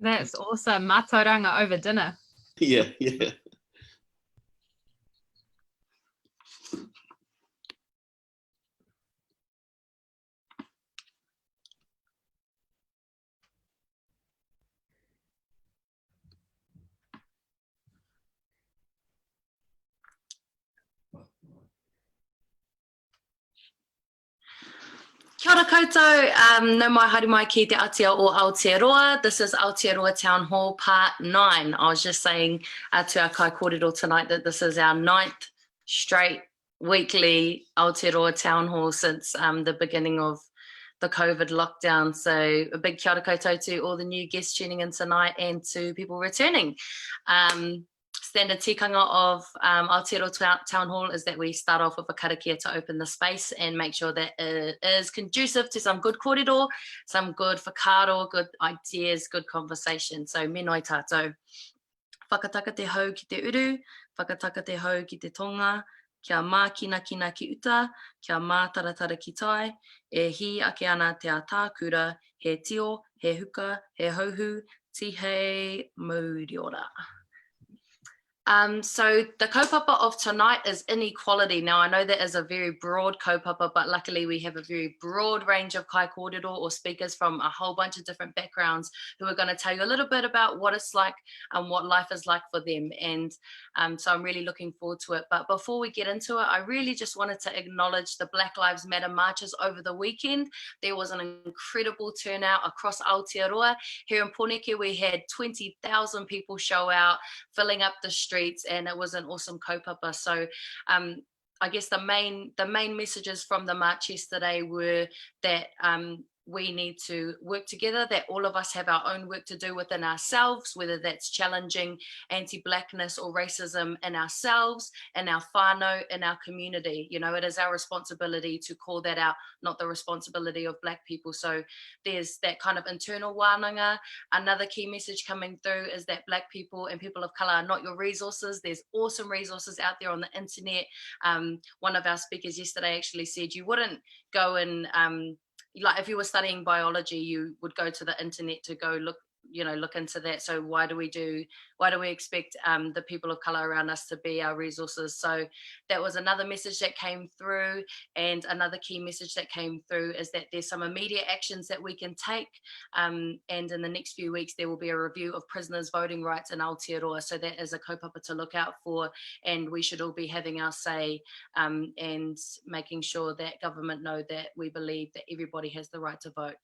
That's awesome. Mātauranga over dinner. Yeah, yeah. Kia ora koutou, no mai haere mai ki te atia o Aotearoa. This is Aotearoa Town Hall Part 9. I was just saying to our kai kōrero tonight that this is our 9th straight weekly Aotearoa Town Hall since the beginning of the COVID lockdown. So a big kia ora koutou to all the new guests tuning in tonight and to people returning. Standard tikanga of Aotearoa Town Hall is that we start off with a karakia to open the space and make sure that it is conducive to some good kōrero, some good whakaaro, good ideas, good conversation. So me noi tātou. Whakataka te hau ki te uru, whakataka te hau ki te tonga, kia mā kina kina ki uta, kia mā taratara ki tai, e hi ake ana te ātākura, he tio, he huka, he hauhu, tihei mauriora. So the kaupapa of tonight is inequality. Now, I know that is a very broad kaupapa, but luckily we have a very broad range of kai kōrero or speakers from a whole bunch of different backgrounds who are going to tell you a little bit about what it's like and what life is like for them. And so I'm really looking forward to it. But before we get into it, I really just wanted to acknowledge the Black Lives Matter marches over the weekend. There was an incredible turnout across Aotearoa. Here in Pōneke, we had 20,000 people show out, filling up the streets, and it was an awesome kaupapa. So I guess the main messages from the march yesterday were that we need to work together, that all of us have our own work to do within ourselves, whether that's challenging anti-Blackness or racism in ourselves, in our whānau, in our community. You know, it is our responsibility to call that out, not the responsibility of Black people. So there's that kind of internal wānanga. Another key message coming through is that Black people and people of colour are not your resources. There's awesome resources out there on the internet. One of our speakers yesterday actually said you wouldn't go and like if you were studying biology, you would go to the internet to go look into that. So why do we expect the people of colour around us to be our resources? So that was another message that came through. And another key message that came through is that there's some immediate actions that we can take. And in the next few weeks, there will be a review of prisoners' voting rights in Aotearoa. So that is a kaupapa to look out for. And we should all be having our say and making sure that government know that we believe that everybody has the right to vote.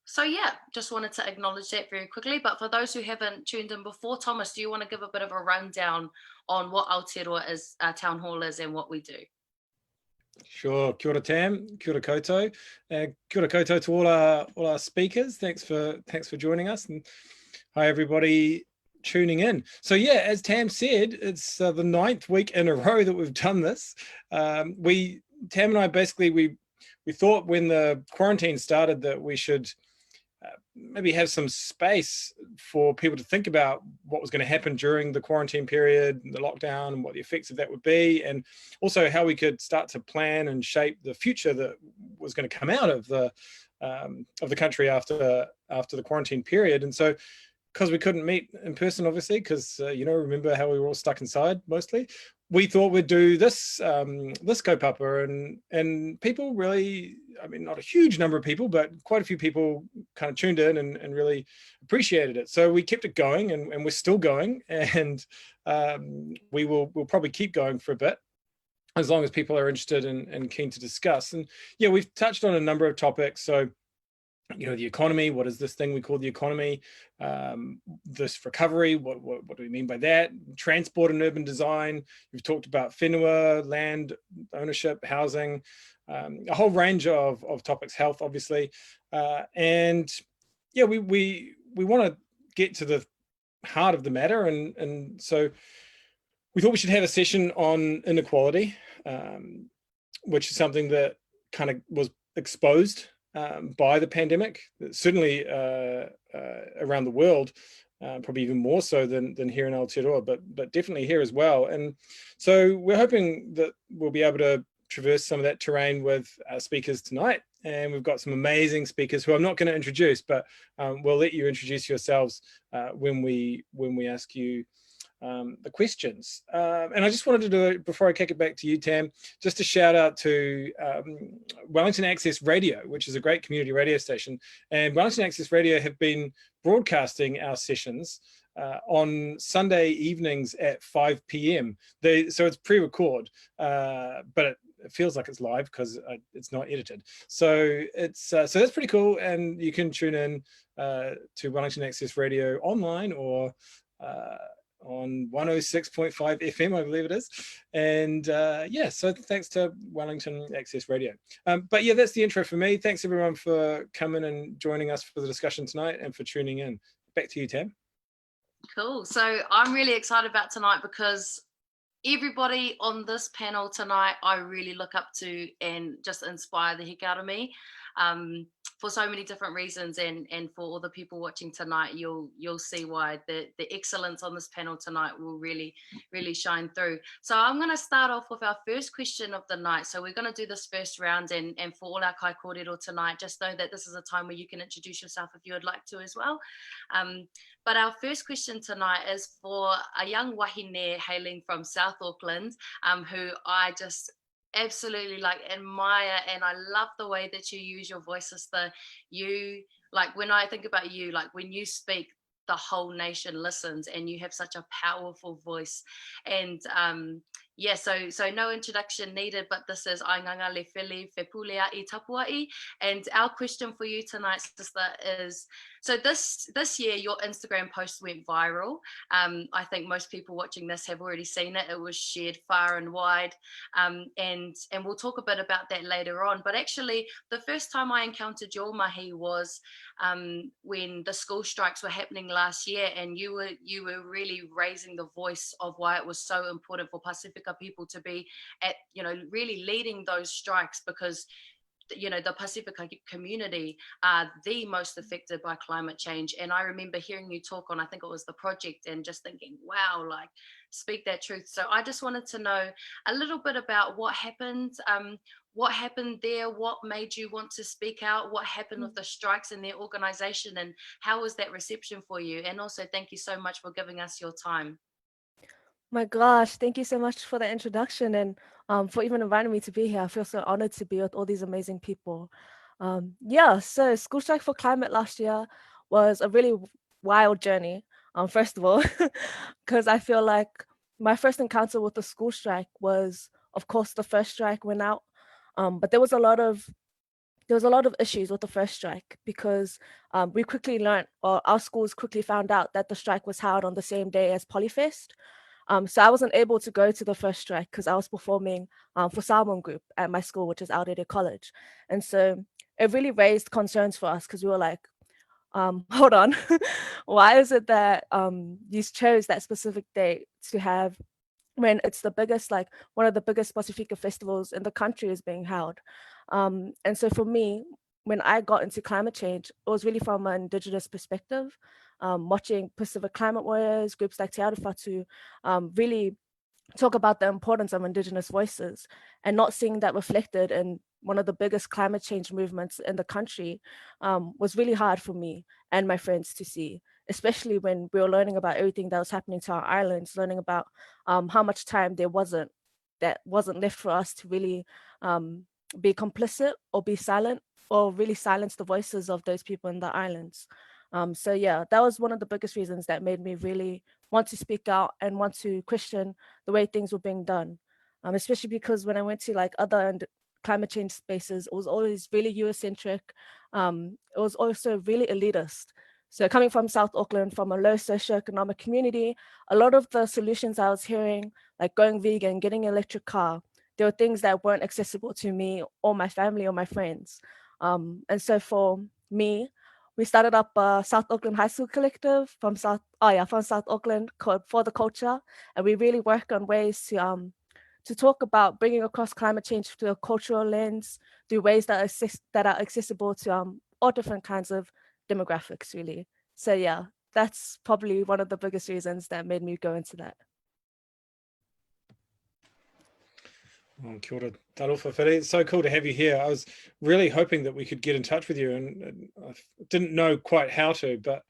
So yeah, just wanted to acknowledge that very quickly. But for those who haven't tuned in before, Thomas, do you want to give a bit of a rundown on what Aotearoa is, Town Hall is, and what we do? Sure. Kia ora Tam, kia ora koutou. Kia ora koutou to all our speakers. Thanks for joining us, and hi everybody tuning in. So yeah, as Tam said, it's the 9th week in a row that we've done this. Tam and I basically we thought when the quarantine started that we should maybe have some space for people to think about what was going to happen during the quarantine period, the lockdown, and what the effects of that would be, and also how we could start to plan and shape the future that was going to come out of the country after the quarantine period. And so, because we couldn't meet in person, obviously, because remember how we were all stuck inside mostly, we thought we'd do this kaupapa, and people really, I mean, not a huge number of people, but quite a few people kind of tuned in and really appreciated it. So we kept it going, and we're still going, and we'll probably keep going for a bit, as long as people are interested and keen to discuss. And yeah, we've touched on a number of topics. So, the economy, what is this thing we call the economy? This recovery, what do we mean by that? Transport and urban design. We've talked about whenua, land ownership, housing, a whole range of topics, health, obviously. And yeah, we want to get to the heart of the matter. And so we thought we should have a session on inequality, which is something that kind of was exposed by the pandemic, certainly around the world, probably even more so than here in Aotearoa, but definitely here as well. And so we're hoping that we'll be able to traverse some of that terrain with our speakers tonight and we've got some amazing speakers who I'm not going to introduce, but we'll let you introduce yourselves when we ask you the questions. And I just wanted to do it before I kick it back to you, Tam, just a shout out to Wellington Access Radio, which is a great community radio station. And Wellington Access Radio have been broadcasting our sessions on Sunday evenings at 5 p.m. So it's pre-record, but it feels like it's live because it's not edited. So so that's pretty cool. And you can tune in to Wellington Access Radio online or on 106.5 FM, I believe it is. And yeah, so thanks to Wellington Access Radio. But yeah, that's the intro for me. Thanks everyone for coming and joining us for the discussion tonight and for tuning in. Back to you, Tam. Cool. So I'm really excited about tonight because everybody on this panel tonight, I really look up to and just inspire the heck out of me. For so many different reasons, and for all the people watching tonight, you'll see why the excellence on this panel tonight will really shine through. So I'm going to start off with our first question of the night. So we're going to do this first round, and for all our kai kōrero tonight, just know that this is a time where you can introduce yourself if you would like to as well. But our first question tonight is for a young wahine hailing from South Auckland, who I just absolutely admire, and I love the way that you use your voice, sister. You, when I think about you, when you speak, the whole nation listens, and you have such a powerful voice. And yeah, so no introduction needed, but this is Aigagalefili, Fepulea'i-Tapua'i. And our question for you tonight, sister, is, so this year your Instagram post went viral. I think most people watching this have already seen it. It was shared far and wide. And we'll talk a bit about that later on. But actually, the first time I encountered your Mahi was when the school strikes were happening last year, and you were really raising the voice of why it was so important for Pasifika people to be at, really leading those strikes, because the Pasifika community are the most affected by climate change. And I remember hearing you talk on, I think it was the project, and just thinking, wow, speak that truth. So I just wanted to know a little bit about what happened there, what made you want to speak out, what happened with the strikes in their organization, and how was that reception for you? And also thank you so much for giving us your time. My gosh, thank you so much for the introduction, and for even inviting me to be here. I feel so honored to be with all these amazing people. Yeah, so School Strike for Climate last year was a really wild journey, first of all, because I feel like my first encounter with the school strike was, of course, the first strike went out, but there was a lot of issues with the first strike, because we quickly learned, or our schools quickly found out, that the strike was held on the same day as Polyfest. So I wasn't able to go to the first strike because I was performing for Salmon Group at my school, which is Aorere College. And so it really raised concerns for us, because we were like, hold on, why is it that you chose that specific date to have, when it's the biggest, one of the biggest Pasifika festivals in the country is being held? And so for me, when I got into climate change, it was really from an Indigenous perspective, watching Pacific climate warriors, groups like Te Arewhatu, really talk about the importance of Indigenous voices, and not seeing that reflected in one of the biggest climate change movements in the country was really hard for me and my friends to see, especially when we were learning about everything that was happening to our islands, learning about how much time there wasn't left for us to really be complicit or be silent, or really silence the voices of those people in the islands. So yeah, that was one of the biggest reasons that made me really want to speak out and want to question the way things were being done. Especially because when I went to other climate change spaces, it was always really Eurocentric. It was also really elitist. So coming from South Auckland, from a low socioeconomic community, a lot of the solutions I was hearing, like going vegan, getting an electric car, there were things that weren't accessible to me or my family or my friends. And so for me, we started up a South Auckland High School collective from South Auckland, called For the Culture, and we really work on ways to talk about bringing across climate change through a cultural lens, through ways that are accessible to all different kinds of demographics, really. So yeah, that's probably one of the biggest reasons that made me go into that. Kia ora, tarofa whiri. It's so cool to have you here. I was really hoping that we could get in touch with you, and I didn't know quite how to, but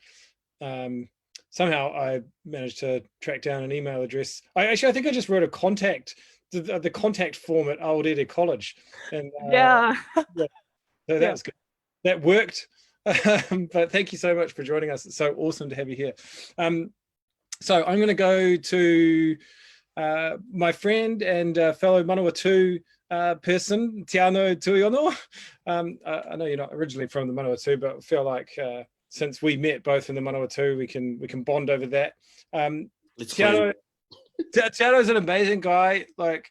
somehow I managed to track down an email address. I think I just wrote a contact, the contact form at Aorere College, and Yeah. yeah, so that was good. That worked. But thank you so much for joining us. It's so awesome to have you here. So I'm going to go to my friend and fellow Manawatu person, Teanau Tuiono. I know you're not originally from the Manawatu, but I feel like since we met both in the Manawatu, we can bond over that. Teanau's an amazing guy, like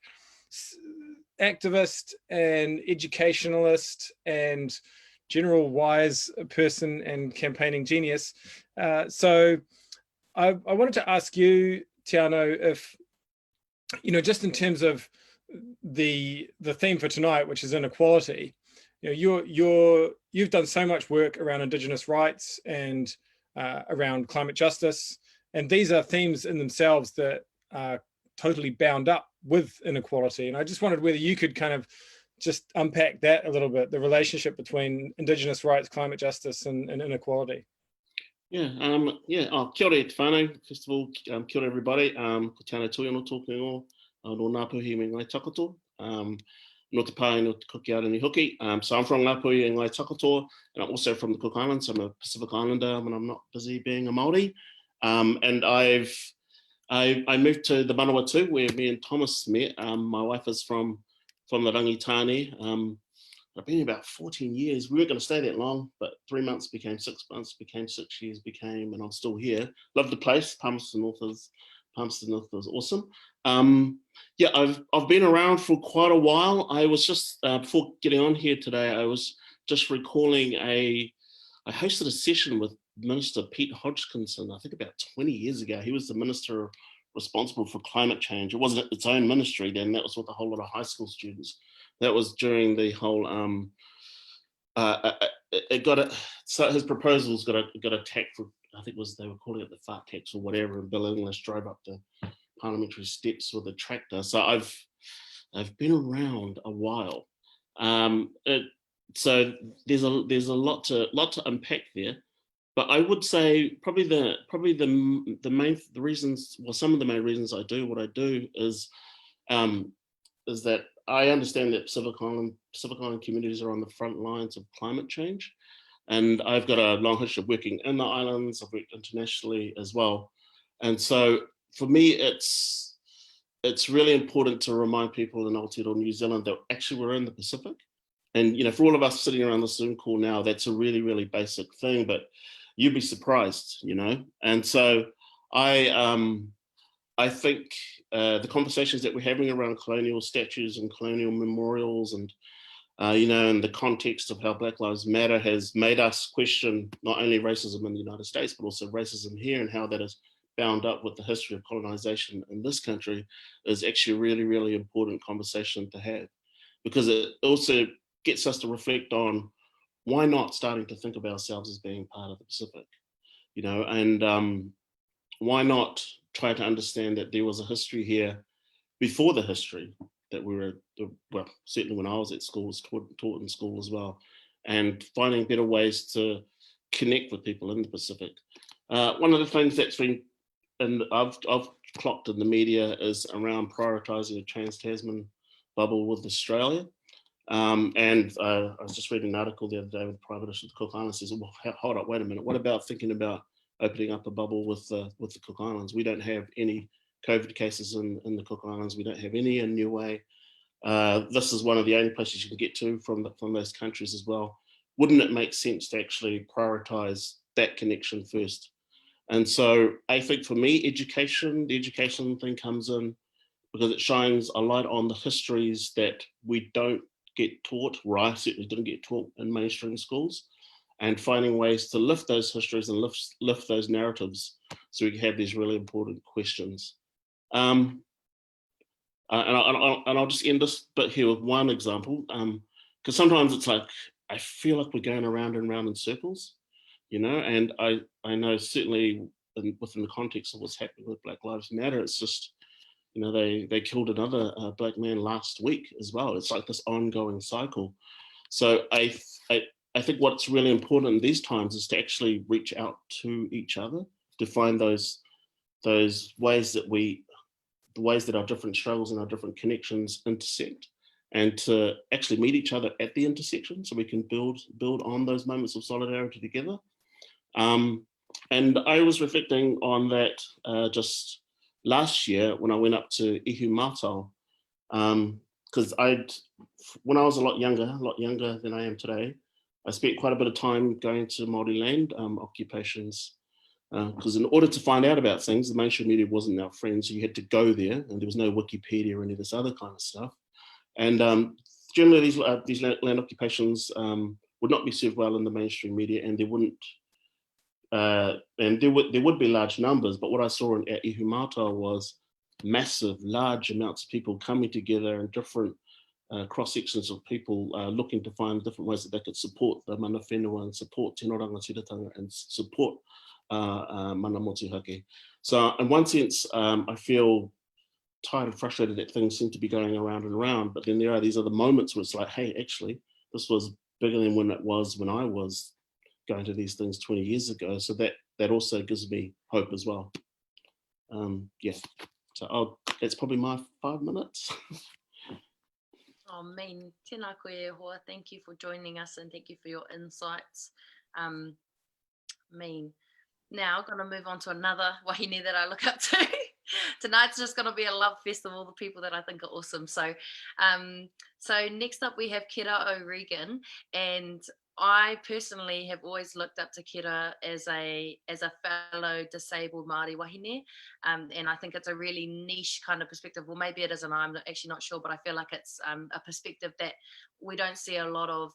activist and educationalist and general wise person and campaigning genius. So I wanted to ask you, Teanau, if, just in terms of the theme for tonight, which is inequality, you've done so much work around Indigenous rights and around climate justice, and these are themes in themselves that are totally bound up with inequality. And I just wondered whether you could kind of just unpack that a little bit, the relationship between Indigenous rights, climate justice, and inequality. Yeah, kia ora te whānau. First of all, kia ora everybody. Ko Teanau Tuiono tōku ingoa, no Ngāpuhi me Ngai Takatoa, no te pāi no te Kukiara ni hoki. So I'm from Ngāpuhi and Ngai Takatoa, and I'm also from the Cook Islands. I'm a Pacific Islander when I'm not busy being a Māori. And I moved to the Manawatu where me and Thomas met. My wife is from the Rangitane. I've been here about 14 years. We weren't going to stay that long, but 3 months became 6 months, became 6 years, and I'm still here. Love the place. Palmerston North is awesome. I've been around for quite a while. I was just, before getting on here today, I was just recalling I hosted a session with Minister Pete Hodgkinson, I think about 20 years ago. He was the minister responsible for climate change. It wasn't its own ministry then, that was with a whole lot of high school students. That was during the whole, so his proposals got attacked for, I think they were calling it the fart tax or whatever, and Bill English drove up the parliamentary steps with a tractor. So I've been around a while. So there's a lot to unpack there. But I would say probably the main reasons, well, some of the main reasons I do what I do is that I understand that Pacific Island communities are on the front lines of climate change, and I've got a long history of working in the islands. I've worked internationally as well, and so for me, it's really important to remind people in Aotearoa New Zealand that actually we're in the Pacific, and for all of us sitting around the Zoom call now, that's a really, really basic thing, but you'd be surprised, and so I think the conversations that we're having around colonial statues and colonial memorials and, in the context of how Black Lives Matter has made us question not only racism in the United States, but also racism here and how that is bound up with the history of colonization in this country is actually a really, really important conversation to have, because it also gets us to reflect on why not starting to think of ourselves as being part of the Pacific, and why not try to understand that there was a history here before the history that we were, well, certainly when I was at school, was taught in school as well, and finding better ways to connect with people in the Pacific. One of the things that's been, and I've clocked in the media, is around prioritising a trans-Tasman bubble with Australia. And I was just reading an article the other day with the Prime Minister of the Cook Islands. Says, well, hold up, wait a minute. What about thinking about opening up a bubble with the Cook Islands? We don't have any COVID cases in the Cook Islands. We don't have any in Niue. This is one of the only places you can get to from those countries as well. Wouldn't it make sense to actually prioritise that connection first? And so I think for me, the education thing comes in because it shines a light on the histories that we don't get taught, or I certainly didn't get taught in mainstream schools, and finding ways to lift those histories and lift those narratives so we can have these really important questions. And I'll just end this bit here with one example, because sometimes it's like, I feel like we're going around and round in circles, and I know certainly within the context of what's happening with Black Lives Matter, it's just, You know, they killed another black man last week as well. It's like this ongoing cycle. So I think what's really important in these times is to actually reach out to each other, to find those ways that the ways that our different struggles and our different connections intersect, and to actually meet each other at the intersection so we can build on those moments of solidarity together. And I was reflecting on that just last year when I went up to Ihu Mātau, because when I was a lot younger than I am today, I spent quite a bit of time going to Māori land occupations, because in order to find out about things, the mainstream media wasn't our friend, so you had to go there, and there was no Wikipedia or any of this other kind of stuff. And generally, these land occupations would not be served well in the mainstream media, and there wouldn't, and there would be large numbers. But what I saw at Ihu Mātau was massive, large amounts of people coming together in different cross sections of people looking to find different ways that they could support the mana whenua and support Tino Rangatiratanga and support mana motuhake. So in one sense, I feel tired and frustrated that things seem to be going around and around, but then there are these other moments where it's like, hey, actually, this was bigger than when it was when I was going to these things 20 years ago. So that also gives me hope as well. Yeah, so that's probably my 5 minutes. Oh, Mean, tēnā koe e hoa. Thank you for joining us and thank you for your insights. Mean. Now, I'm going to move on to another wahine that I look up to. Tonight's just going to be a love fest of all the people that I think are awesome. So, so next up we have Kera O'Regan, and I personally have always looked up to Kera as a fellow disabled Māori wahine, and I think it's a really niche kind of perspective. Well, maybe it isn't. I'm actually not sure, but I feel like it's a perspective that we don't see a lot of.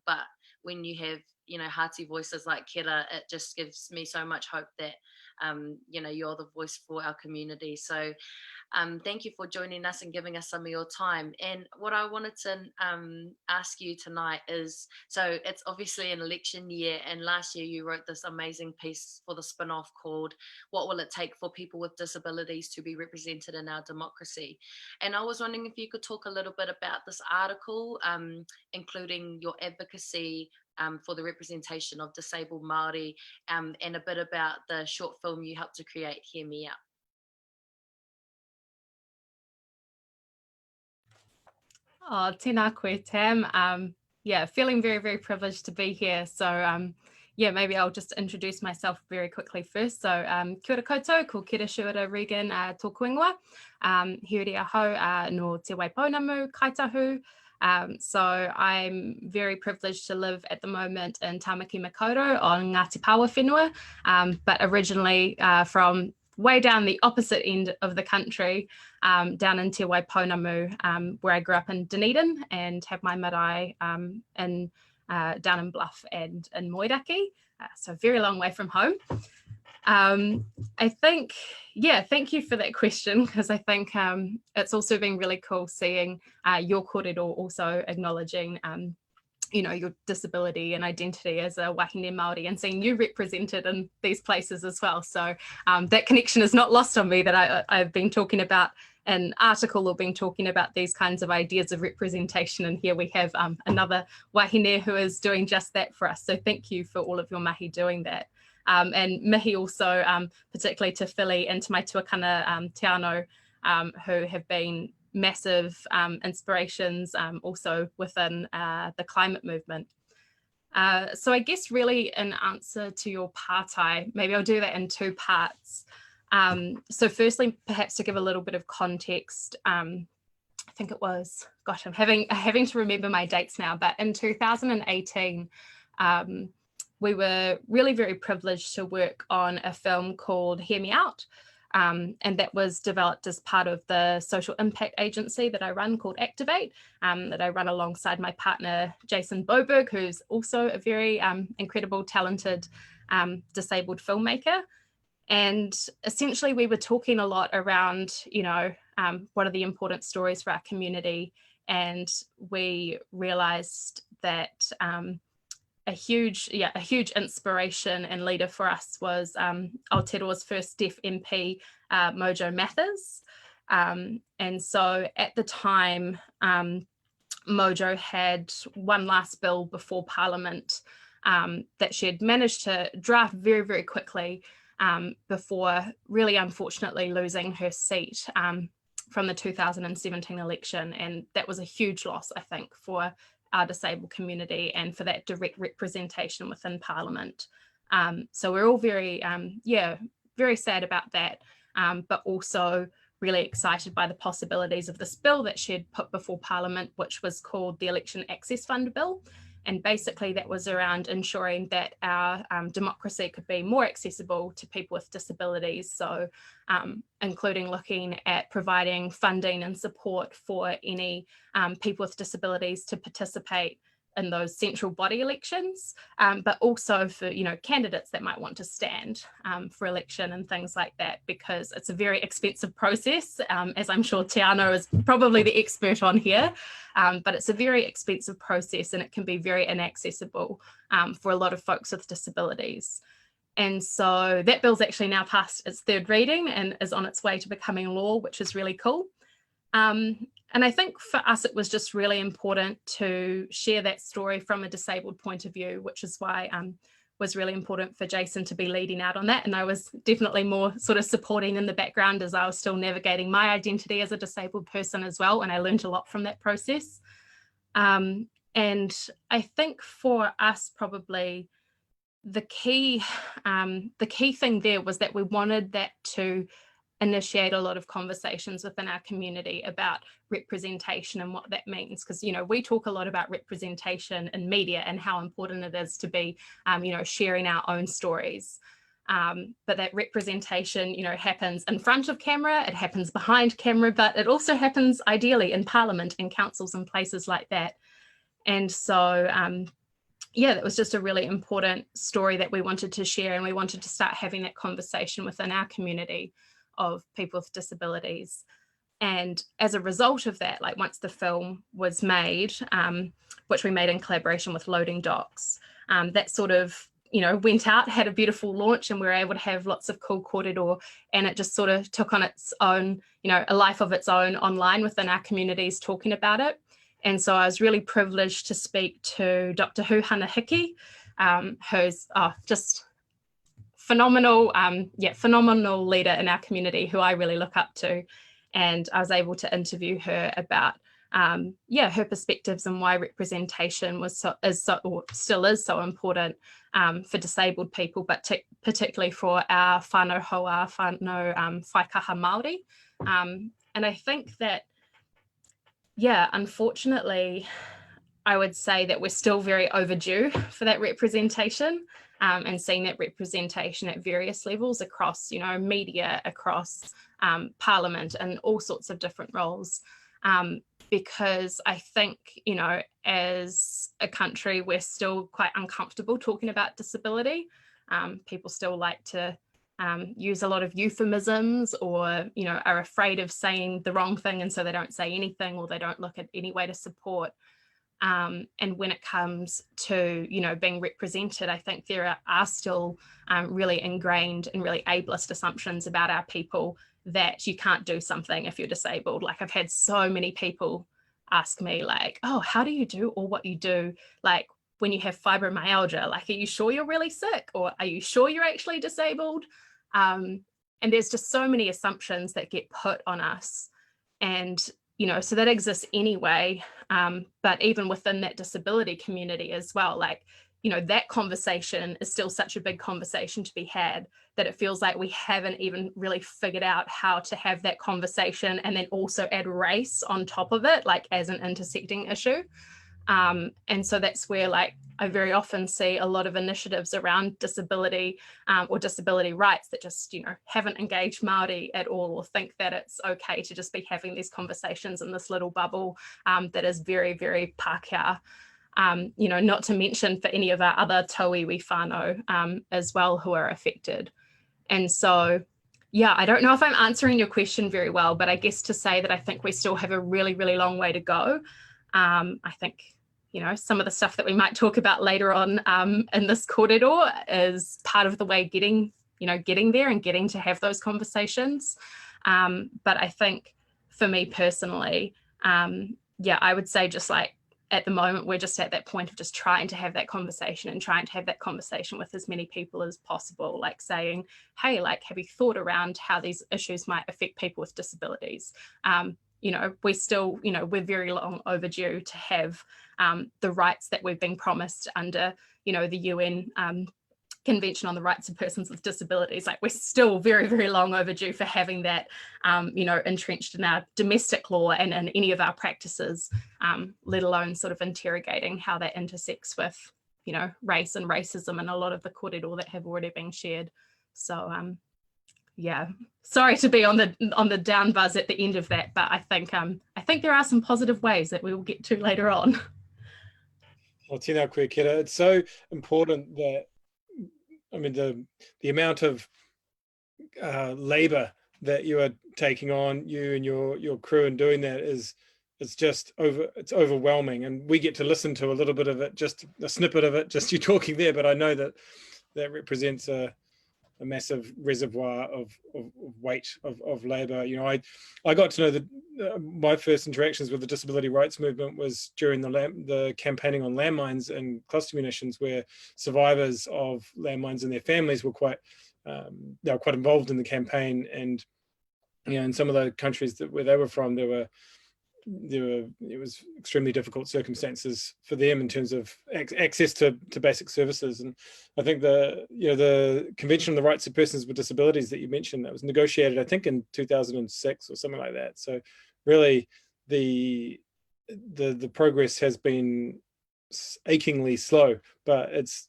But when you have, you know, hearty voices like Kera, it just gives me so much hope that, you know, you're the voice for our community. So thank you for joining us and giving us some of your time. And what I wanted to ask you tonight is, so it's obviously an election year, and last year you wrote this amazing piece for the spin-off called "What Will It Take for People with Disabilities to be Represented in Our Democracy?" And I was wondering if you could talk a little bit about this article, including your advocacy for the representation of disabled Māori, and a bit about the short film you helped to create, Hear Me Out. Oh, tēnā koe, Tam. Yeah, feeling very, very privileged to be here. So yeah, maybe I'll just introduce myself very quickly first. So kia ora koutou, ko Kera O'Regan tōku ingoa. Hiuri ahau no te Waipounamu, Kaitahu. So I'm very privileged to live at the moment in Tamaki Makaurau on Ngāti Pawa whenua, but originally from way down the opposite end of the country, down in Te Waipounamu, where I grew up in Dunedin and have my marae in down in Bluff and in Moiraki, so very long way from home. I think, yeah, thank you for that question, because I think it's also been really cool seeing your kōrero also acknowledging you know, your disability and identity as a wahine Māori, and seeing you represented in these places as well. So that connection is not lost on me, that I've been talking about an article or been talking about these kinds of ideas of representation, and here we have another wahine who is doing just that for us. So thank you for all of your mahi doing that. And mihi also, particularly to Philly and to my tuakana Teanau, who have been massive inspirations also within the climate movement. So I guess really in answer to your pātai, maybe I'll do that in two parts. So firstly, perhaps to give a little bit of context, I think it was, gosh, I'm having to remember my dates now, but in 2018, we were really very privileged to work on a film called Hear Me Out. And that was developed as part of the social impact agency that I run called Activate, that I run alongside my partner, Jason Boberg, who's also a very incredible, talented, disabled filmmaker. And essentially we were talking a lot around, you know, what are the important stories for our community. And we realized that a huge inspiration and leader for us was Aotearoa's first deaf MP, Mojo Mathers. And so at the time, Mojo had one last bill before Parliament that she had managed to draft very, very quickly before really unfortunately losing her seat from the 2017 election. And that was a huge loss, I think, for our disabled community and for that direct representation within Parliament. So we're all very, very sad about that, but also really excited by the possibilities of this bill that she had put before Parliament, which was called the Election Access Fund Bill. And basically that was around ensuring that our democracy could be more accessible to people with disabilities. So including looking at providing funding and support for any people with disabilities to participate in those central body elections, but also for, you know, candidates that might want to stand for election and things like that, because it's a very expensive process, as I'm sure Teanau is probably the expert on here, but it's a very expensive process and it can be very inaccessible for a lot of folks with disabilities. And so that bill's actually now passed its third reading and is on its way to becoming law, which is really cool. And I think for us, it was just really important to share that story from a disabled point of view, which is why it was really important for Jason to be leading out on that. And I was definitely more sort of supporting in the background as I was still navigating my identity as a disabled person as well. And I learned a lot from that process. And I think for us, probably the key thing there was that we wanted that to initiate a lot of conversations within our community about representation and what that means, because, you know, we talk a lot about representation in media and how important it is to be, you know, sharing our own stories. But that representation, you know, happens in front of camera, it happens behind camera, but it also happens ideally in Parliament and councils and places like that. And so, yeah, that was just a really important story that we wanted to share, and we wanted to start having that conversation within our community of people with disabilities. And as a result of that, like once the film was made, which we made in collaboration with Loading Docs, that sort of, you know, went out, had a beautiful launch, and we were able to have lots of cool kōrero, and it just sort of took on its own, you know, a life of its own online within our communities talking about it. And so I was really privileged to speak to Dr. Huhana Hiki, who's just phenomenal, phenomenal leader in our community who I really look up to. And I was able to interview her about, her perspectives and why representation still is so important for disabled people, but particularly for our whānau hoa, whānau whaikaha Māori. And I think that, unfortunately, I would say that we're still very overdue for that representation. And seeing that representation at various levels across, you know, media, across Parliament and all sorts of different roles. Because I think, you know, as a country, we're still quite uncomfortable talking about disability. People still like to use a lot of euphemisms, or, you know, are afraid of saying the wrong thing, and so they don't say anything, or they don't look at any way to support. And when it comes to, you know, being represented, I think there are still really ingrained and really ableist assumptions about our people that you can't do something if you're disabled. Like, I've had so many people ask me, like, oh, how do you do all what you do? Like, when you have fibromyalgia, like, are you sure you're really sick? Or are you sure you're actually disabled? And there's just so many assumptions that get put on us. And, you know, so that exists anyway. But even within that disability community as well, like, you know, that conversation is still such a big conversation to be had that it feels like we haven't even really figured out how to have that conversation and then also add race on top of it, like as an intersecting issue. And so that's where, like, I very often see a lot of initiatives around disability or disability rights that just, you know, haven't engaged Māori at all, or think that it's okay to just be having these conversations in this little bubble that is very, very Pākehā. You know, not to mention for any of our other tauiwi whānau as well who are affected. And so, yeah, I don't know if I'm answering your question very well, but I guess to say that I think we still have a really, really long way to go. I think, you know, some of the stuff that we might talk about later on in this kōrero is part of the way getting there and getting to have those conversations. But I think for me personally, yeah, I would say just like at the moment, we're just at that point of just trying to have that conversation and trying to have that conversation with as many people as possible, like saying, hey, like, have you thought around how these issues might affect people with disabilities? You know, we still, you know, we're very long overdue to have the rights that we've been promised under, you know, the UN Convention on the Rights of Persons with Disabilities. Like, we're still very, very long overdue for having that, you know, entrenched in our domestic law and in any of our practices, let alone sort of interrogating how that intersects with, you know, race and racism and a lot of the kōrero that have already been shared. So, yeah, sorry to be on the down buzz at the end of that, but I think there are some positive ways that we will get to later on. Well, tēnā koe, Kera. It's so important that, I mean, the amount of labor that you are taking on, you and your crew, and doing that it's overwhelming. And we get to listen to a little bit of it, just a snippet of it, just you talking there, but I know that represents a massive reservoir of weight of labor. You know, I got to know that my first interactions with the disability rights movement was during the campaigning on landmines and cluster munitions, where survivors of landmines and their families were quite involved in the campaign. And you know, in some of the countries where they were from, it was extremely difficult circumstances for them in terms of access to basic services. And I think the Convention on the Rights of Persons with Disabilities that you mentioned, that was negotiated, I think, in 2006 or something like that. So really the progress has been achingly slow, but it's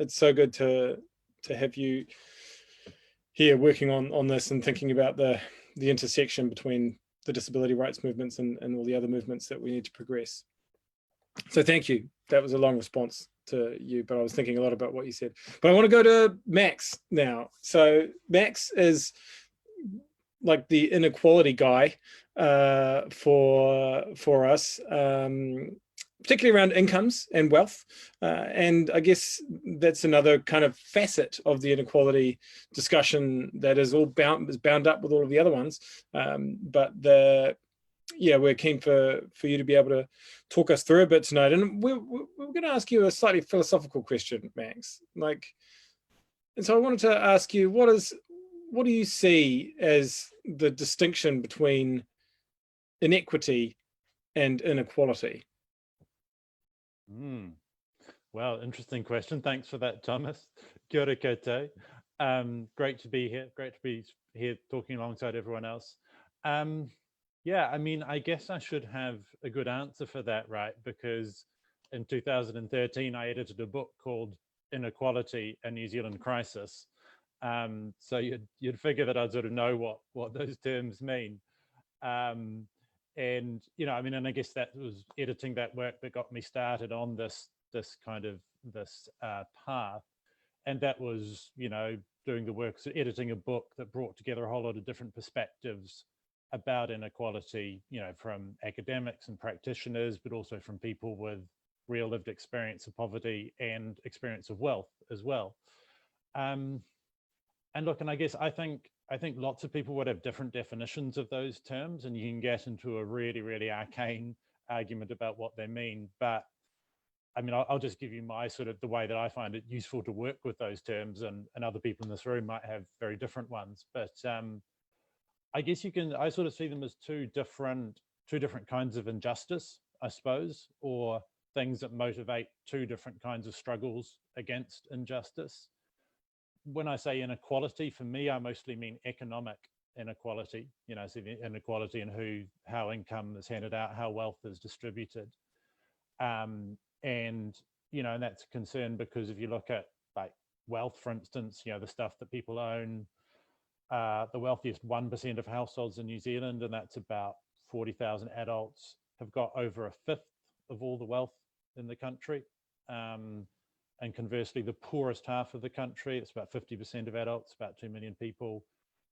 so good to have you here working on this and thinking about the intersection between the disability rights movements and all the other movements that we need to progress. So thank you. That was a long response to you, but I was thinking a lot about what you said. But I want to go to Max now. So Max is like the inequality guy for us, particularly around incomes and wealth. And I guess that's another kind of facet of the inequality discussion that is bound up with all of the other ones. But we're keen for you to be able to talk us through a bit tonight. And we're going to ask you a slightly philosophical question, Max. And so I wanted to ask you, what do you see as the distinction between inequity and inequality? Well, interesting question. Thanks for that, Thomas. Kia ora koutou. Great to be here. Great to be here talking alongside everyone else. Yeah, I mean, I guess I should have a good answer for that, right? Because in 2013, I edited a book called Inequality, a New Zealand Crisis. So you'd figure that I'd sort of know what those terms mean. And, you know, I mean, and I guess that was editing that work that got me started on this path. And that was, you know, doing the work, so editing a book that brought together a whole lot of different perspectives about inequality, you know, from academics and practitioners, but also from people with real lived experience of poverty and experience of wealth as well. And look, and I guess I think lots of people would have different definitions of those terms, and you can get into a really, really arcane argument about what they mean. But I mean, I'll just give you my sort of the way that I find it useful to work with those terms, and other people in this room might have very different ones. But I guess I sort of see them as two different kinds of injustice, I suppose, or things that motivate two different kinds of struggles against injustice. When I say inequality, for me, I mostly mean economic inequality, you know, so the inequality in how income is handed out, how wealth is distributed. And, you know, and that's a concern because if you look at like wealth, for instance, you know, the stuff that people own, the wealthiest 1% of households in New Zealand, and that's about 40,000 adults, have got over a fifth of all the wealth in the country. And conversely, the poorest half of the country, it's about 50% of adults, about 2 million people,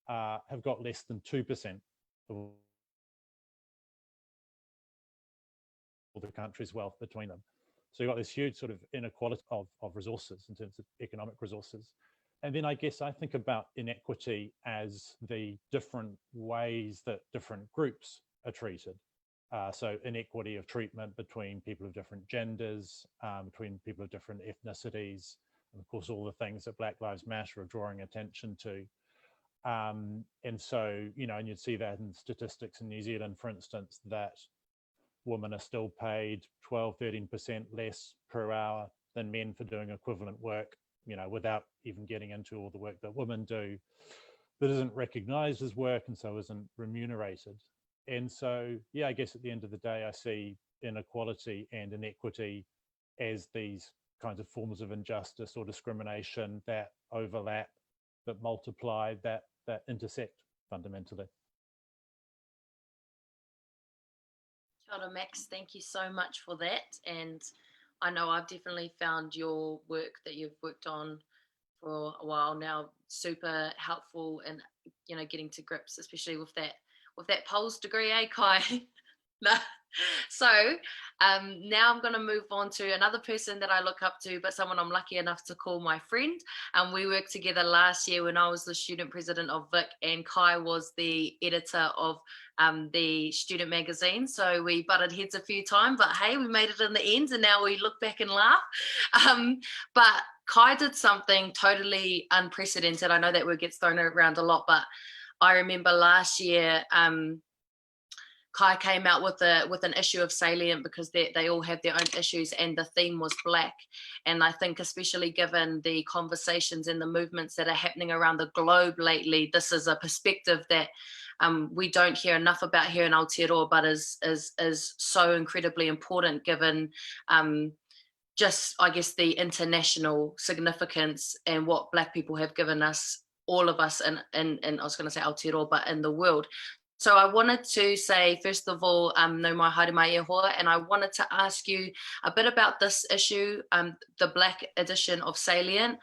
have got less than 2% of all the country's wealth between them. So you've got this huge sort of inequality of resources in terms of economic resources. And then I guess I think about inequity as the different ways that different groups are treated. So inequity of treatment between people of different genders, between people of different ethnicities, and of course all the things that Black Lives Matter are drawing attention to. And so, you know, and you'd see that in statistics in New Zealand, for instance, that women are still paid 12, 13% less per hour than men for doing equivalent work, you know, without even getting into all the work that women do that isn't recognized as work and so isn't remunerated. And so, yeah, I guess at the end of the day, I see inequality and inequity as these kinds of forms of injustice or discrimination that overlap, that multiply, that intersect fundamentally. Kia ora, Max, thank you so much for that. And I know I've definitely found your work that you've worked on for a while now super helpful in, you know, getting to grips, especially with that Pulse degree, Kai? So now I'm going to move on to another person that I look up to, but someone I'm lucky enough to call my friend. We worked together last year when I was the student president of Vic, and Kai was the editor of the student magazine. So we butted heads a few times, but hey, we made it in the end, and now we look back and laugh. But Kai did something totally unprecedented. I know that word gets thrown around a lot, but I remember last year, Kai came out with an issue of Salient because they all have their own issues, and the theme was Black. And I think especially given the conversations and the movements that are happening around the globe lately, this is a perspective that we don't hear enough about here in Aotearoa, but is so incredibly important given just, I guess, the international significance and what Black people have given us, all of us in I was going to say Aotearoa, but in the world. So I wanted to say, first of all, no mai haere mai e hoa, and I wanted to ask you a bit about this issue, the Black edition of Salient.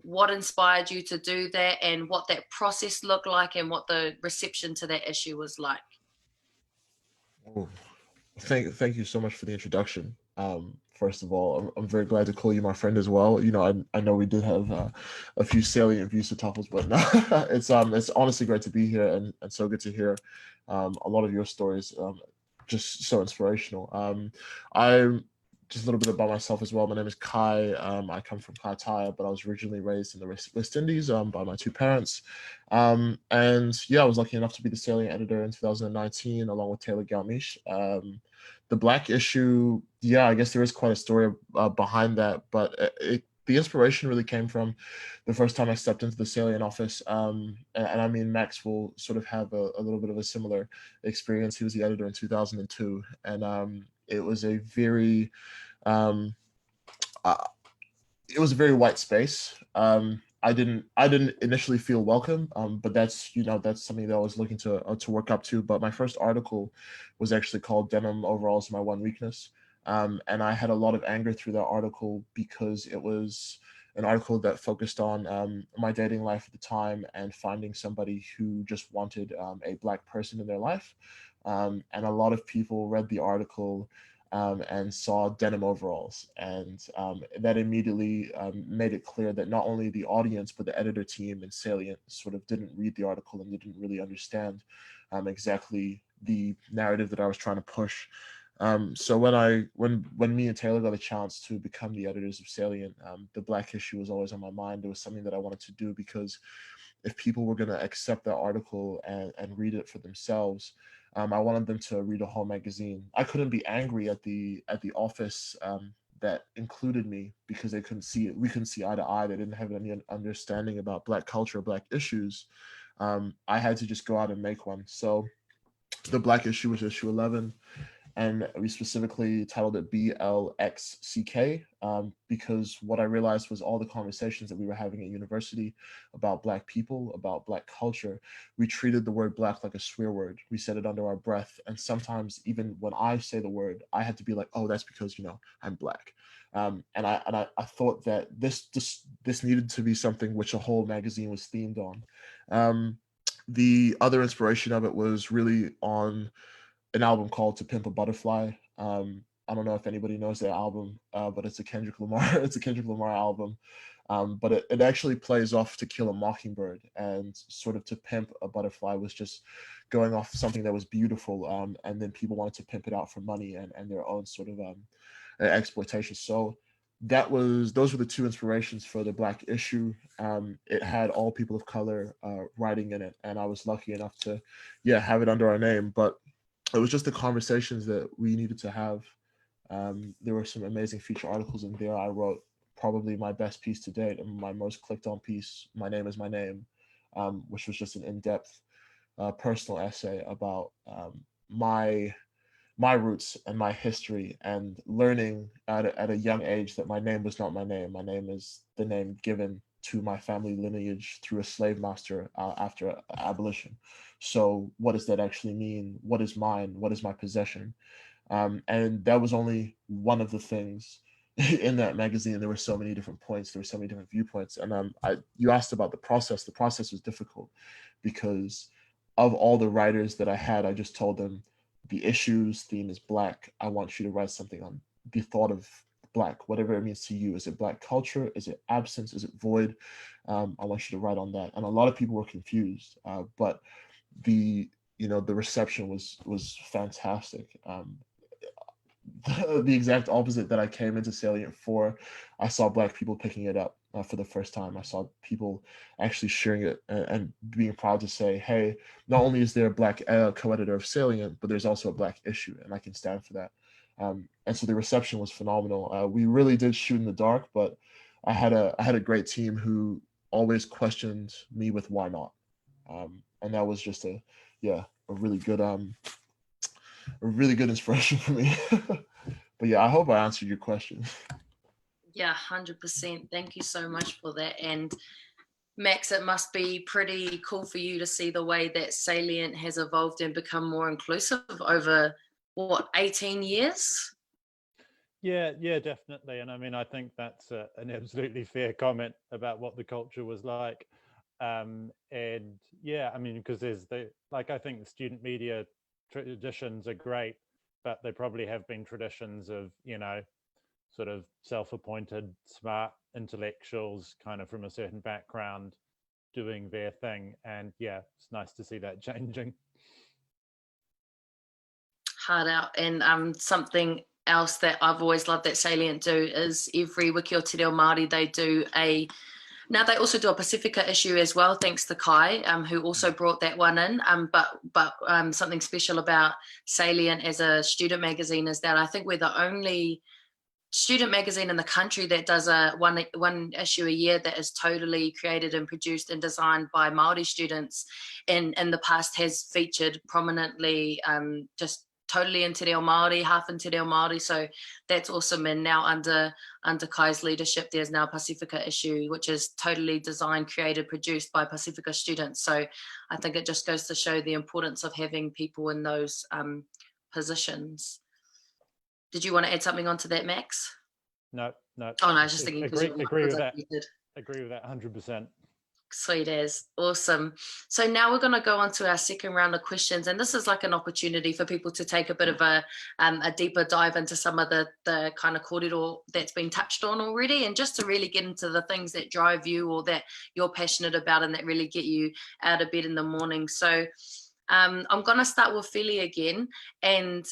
What inspired you to do that, and what that process looked like, and what the reception to that issue was like? Oh, thank you so much for the introduction. First of all, I'm very glad to call you my friend as well. You know, I know we did have a few salient views to topples, but no, it's honestly great to be here, and so good to hear a lot of your stories. Just so inspirational. I'm just a little bit about myself as well. My name is Kai. I come from Kaitaia, but I was originally raised in the West Indies by my two parents. And yeah, I was lucky enough to be the Salient editor in 2019, along with Taylor Galmish. The Black issue, yeah, I guess there is quite a story behind that, but the inspiration really came from the first time I stepped into the Salient office. And I mean, Max will sort of have a little bit of a similar experience. He was the editor in 2002, and it was a very, it was a very white space. I didn't initially feel welcome, but that's something that I was looking to work up to. But my first article was actually called "Denim Overalls My One Weakness," and I had a lot of anger through that article because it was an article that focused on my dating life at the time and finding somebody who just wanted a Black person in their life. And a lot of people read the article and saw denim overalls, and that immediately made it clear that not only the audience but the editor team and Salient sort of didn't read the article and they didn't really understand exactly the narrative that I was trying to push. So when me and Taylor got a chance to become the editors of Salient, the Black issue was always on my mind. It was something that I wanted to do because if people were going to accept that article and read it for themselves, I wanted them to read a whole magazine. I couldn't be angry at the office that included me because they couldn't see it. We couldn't see eye to eye. They didn't have any understanding about Black culture, Black issues. I had to just go out and make one. So the Black issue was issue 11. And we specifically titled it Blxck because what I realized was all the conversations that we were having at university about Black people, about Black culture, we treated the word Black like a swear word. We said it under our breath. And sometimes even when I say the word, I had to be like, oh, that's because, I'm Black. And I thought that this needed to be something which a whole magazine was themed on. The other inspiration of it was really on an album called To Pimp a Butterfly. I don't know if anybody knows that album, but it's a Kendrick Lamar album. But it actually plays off To Kill a Mockingbird, and sort of To Pimp a Butterfly was just going off something that was beautiful, and then people wanted to pimp it out for money and their own sort of exploitation. So those were the two inspirations for the Black issue. It had all people of color writing in it, and I was lucky enough to have it under our name. But it was just the conversations that we needed to have. There were some amazing feature articles in there. I wrote probably my best piece to date and my most clicked on piece, My Name Is My Name, which was just an in-depth personal essay about my roots and my history, and learning at a young age that my name was not my name. My name is the name given to my family lineage through a slave master after abolition. So what does that actually mean? What is mine? What is my possession? And that was only one of the things in that magazine. There were so many different points. There were so many different viewpoints. And you asked about the process. The process was difficult because of all the writers that I had, I just told them, the issue's theme is Black. I want you to write something on the thought of Black, whatever it means to you. Is it Black culture? Is it absence? Is it void? I want you to write on that. And a lot of people were confused, but the reception was fantastic. The exact opposite that I came into Salient for. I saw Black people picking it up for the first time. I saw people actually sharing it and being proud to say, hey, not only is there a Black co-editor of Salient, but there's also a Black issue, and I can stand for that. And so the reception was phenomenal. We really did shoot in the dark, but I had a great team who always questioned me with why not. And that was just a really good inspiration for me. But yeah, I hope I answered your question. Yeah, 100%. Thank you so much for that. And Max, it must be pretty cool for you to see the way that Salient has evolved and become more inclusive over, 18 years? Yeah, definitely. And I mean, I think that's an absolutely fair comment about what the culture was like. And yeah, I mean, because I think the student media traditions are great, but they probably have been traditions of, sort of self-appointed smart intellectuals kind of from a certain background doing their thing. And yeah, it's nice to see that changing. Hard out. And something else that I've always loved that Salient do is every Wiki o Te Reo Māori, they do now they also do a Pacifica issue as well, thanks to Kai, who also brought that one in. But something special about Salient as a student magazine is that I think we're the only student magazine in the country that does one issue a year that is totally created and produced and designed by Māori students, and in the past has featured prominently just totally in Te Reo Māori, half in Te Reo Māori. So that's awesome. And now under Kai's leadership, there's now a Pacifica issue, which is totally designed, created, produced by Pacifica students. So I think it just goes to show the importance of having people in those positions. Did you want to add something onto that, Max? No. Oh no, I was just thinking. Agree with that. Agree with that 100%. Sweet as. Awesome. So now we're going to go on to our second round of questions, and this is like an opportunity for people to take a bit of a deeper dive into some of the kind of kōrero that's been touched on already, and just to really get into the things that drive you or that you're passionate about and that really get you out of bed in the morning. So I'm going to start with Feli again, and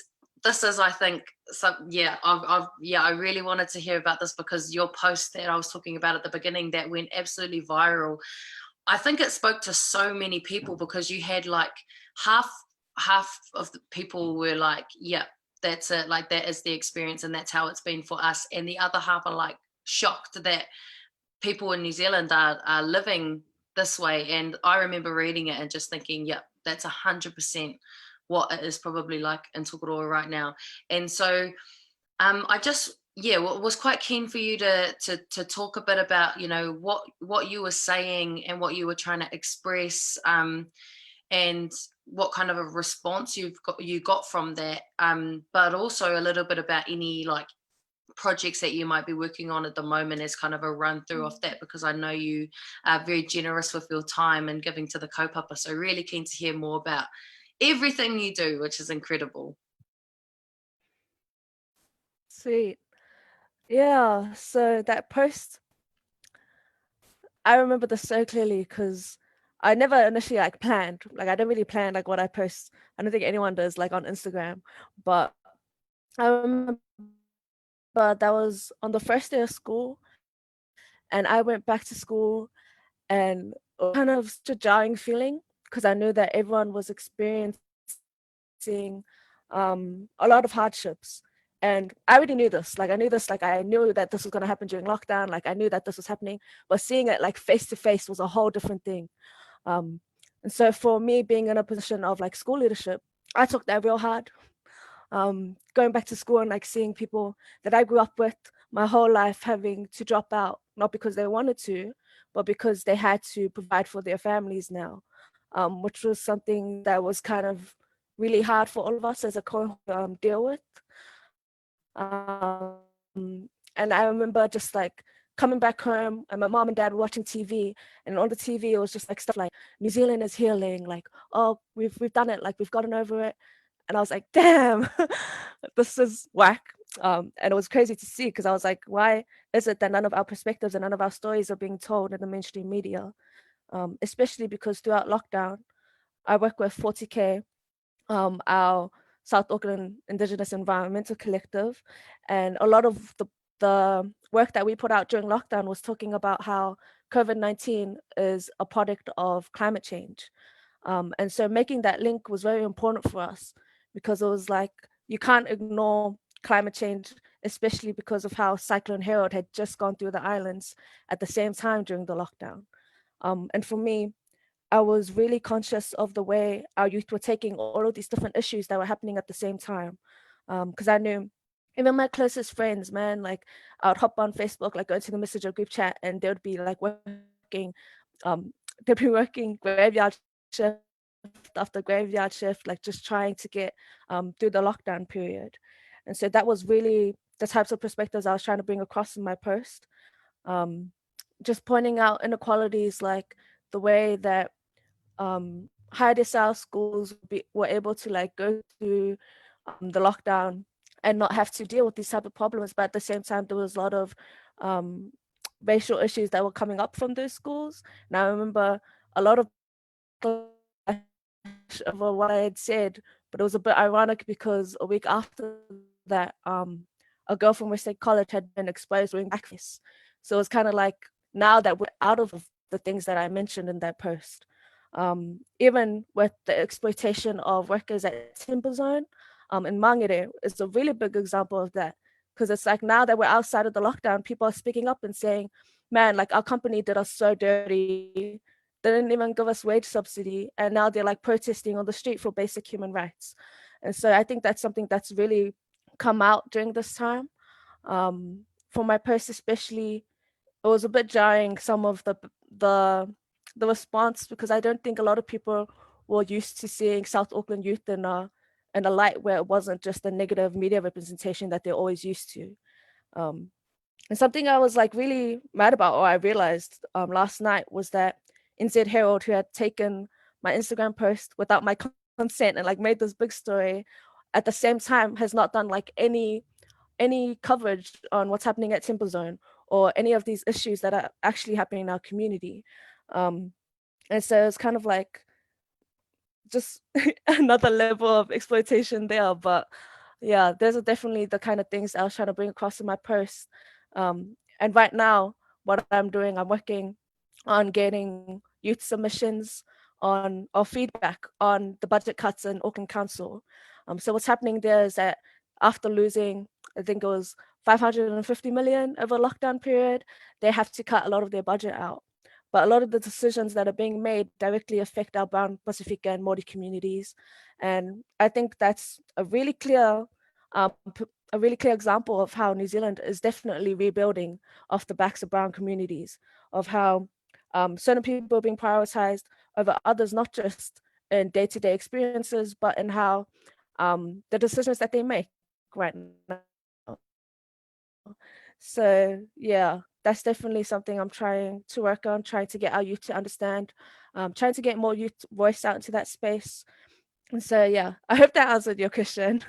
this is, I think, I really wanted to hear about this because your post that I was talking about at the beginning that went absolutely viral, I think it spoke to so many people because you had like half of the people were like, yeah, that's it, like that is the experience and that's how it's been for us, and the other half are like shocked that people in New Zealand are living this way. And I remember reading it and just thinking, yeah, that's 100% what it is probably like in Tokoroa right now. And so I just was quite keen for you to talk a bit about what you were saying and what you were trying to express, and what kind of a response you got from that, but also a little bit about any like projects that you might be working on at the moment as kind of a run through of that, because I know you are very generous with your time and giving to the kaupapa, so really keen to hear more about everything you do, which is incredible. Sweet. Yeah, so that post, I remember this so clearly because I never initially like planned. Like I don't really plan like what I post. I don't think anyone does like on Instagram. But I remember that was on the first day of school, and I went back to school, and it was kind of such a jarring feeling because I knew that everyone was experiencing a lot of hardships. And I already knew this. Like I knew this. Like I knew that this was going to happen during lockdown. Like I knew that this was happening. But seeing it like face to face was a whole different thing. And so for me, being in a position of like school leadership, I took that real hard. Going back to school and like seeing people that I grew up with my whole life having to drop out, not because they wanted to, but because they had to provide for their families now, which was something that was kind of really hard for all of us as a cohort deal with. And I remember just like coming back home and my mom and dad were watching TV, and on the TV it was just like stuff like New Zealand is healing, like, oh, we've done it, like we've gotten over it. And I was like, damn, this is whack. And it was crazy to see because I was like, why is it that none of our perspectives and none of our stories are being told in the mainstream media? Especially because throughout lockdown, I work with 40K, our South Auckland Indigenous Environmental Collective, and a lot of the work that we put out during lockdown was talking about how COVID-19 is a product of climate change. And so making that link was very important for us because it was like, you can't ignore climate change, especially because of how Cyclone Harold had just gone through the islands at the same time during the lockdown. And for me, I was really conscious of the way our youth were taking all of these different issues that were happening at the same time. Because I knew even my closest friends, man, like I would hop on Facebook, like go into the messenger group chat, and they would be like working, they'd be working graveyard shift after graveyard shift, like just trying to get through the lockdown period. And so that was really the types of perspectives I was trying to bring across in my post. Just pointing out inequalities, like the way that higher decile schools were able to like go through the lockdown and not have to deal with these type of problems, but at the same time there was a lot of racial issues that were coming up from those schools. And I remember a lot of over what I had said, but it was a bit ironic because a week after that, a girl from Westside College had been exposed wearing blackface. So it was kind of like, now that we're out of the things that I mentioned in that post, even with the exploitation of workers at Timber Zone in Mangere, is a really big example of that. Because it's like, now that we're outside of the lockdown, people are speaking up and saying, man, like our company did us so dirty. They didn't even give us wage subsidy, and now they're like protesting on the street for basic human rights. And so I think that's something that's really come out during this time. For my post especially, it was a bit jarring, some of the response, because I don't think a lot of people were used to seeing South Auckland youth in a light where it wasn't just the negative media representation that they're always used to. And something I was like really mad about, or I realized last night, was that NZ Herald, who had taken my Instagram post without my consent and like made this big story, at the same time has not done like any coverage on what's happening at Timber Zone or any of these issues that are actually happening in our community. And so it's kind of like just another level of exploitation there. But yeah, those are definitely the kind of things I was trying to bring across in my post. And right now, what I'm doing, I'm working on getting youth submissions on or feedback on the budget cuts in Auckland Council. So what's happening there is that after losing, I think it was 550 million over a lockdown period, they have to cut a lot of their budget out. But a lot of the decisions that are being made directly affect our Brown, Pacifica, and Māori communities. And I think that's a really clear example of how New Zealand is definitely rebuilding off the backs of Brown communities, of how certain people are being prioritized over others, not just in day-to-day experiences, but in how the decisions that they make right now. So yeah, that's definitely something I'm trying to work on, trying to get our youth to understand, trying to get more youth voice out into that space. And so yeah, I hope that answered your question.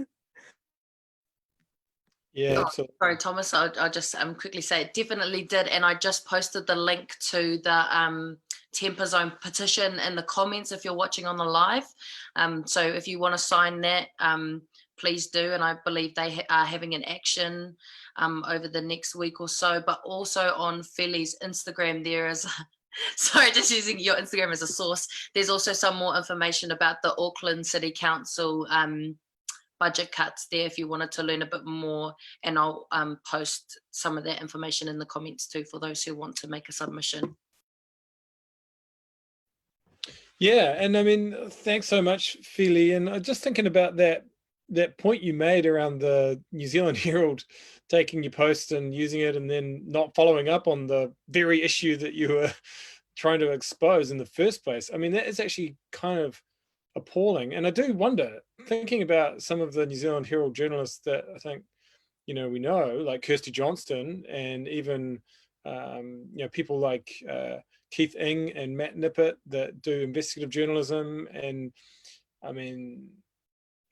Yeah, Oh, absolutely. sorry, Thomas, I'll just quickly say it definitely did. And I just posted the link to the Temper Zone petition in the comments if you're watching on the live. So if you want to sign that, please do. And I believe they are having an action over the next week or so. But also on Feli's Instagram, there is... Sorry, just using your Instagram as a source. There's also some more information about the Auckland City Council budget cuts there if you wanted to learn a bit more, and I'll post some of that information in the comments too for those who want to make a submission. Yeah, and I mean, thanks so much, Feli. And just thinking about that point you made around the New Zealand Herald taking your post and using it and then not following up on the very issue that you were trying to expose in the first place. I mean, that is actually kind of appalling. And I do wonder, thinking about some of the New Zealand Herald journalists that I think, we know, like Kirsty Johnston, and even, people like Keith Ng and Matt Nippert that do investigative journalism. And I mean,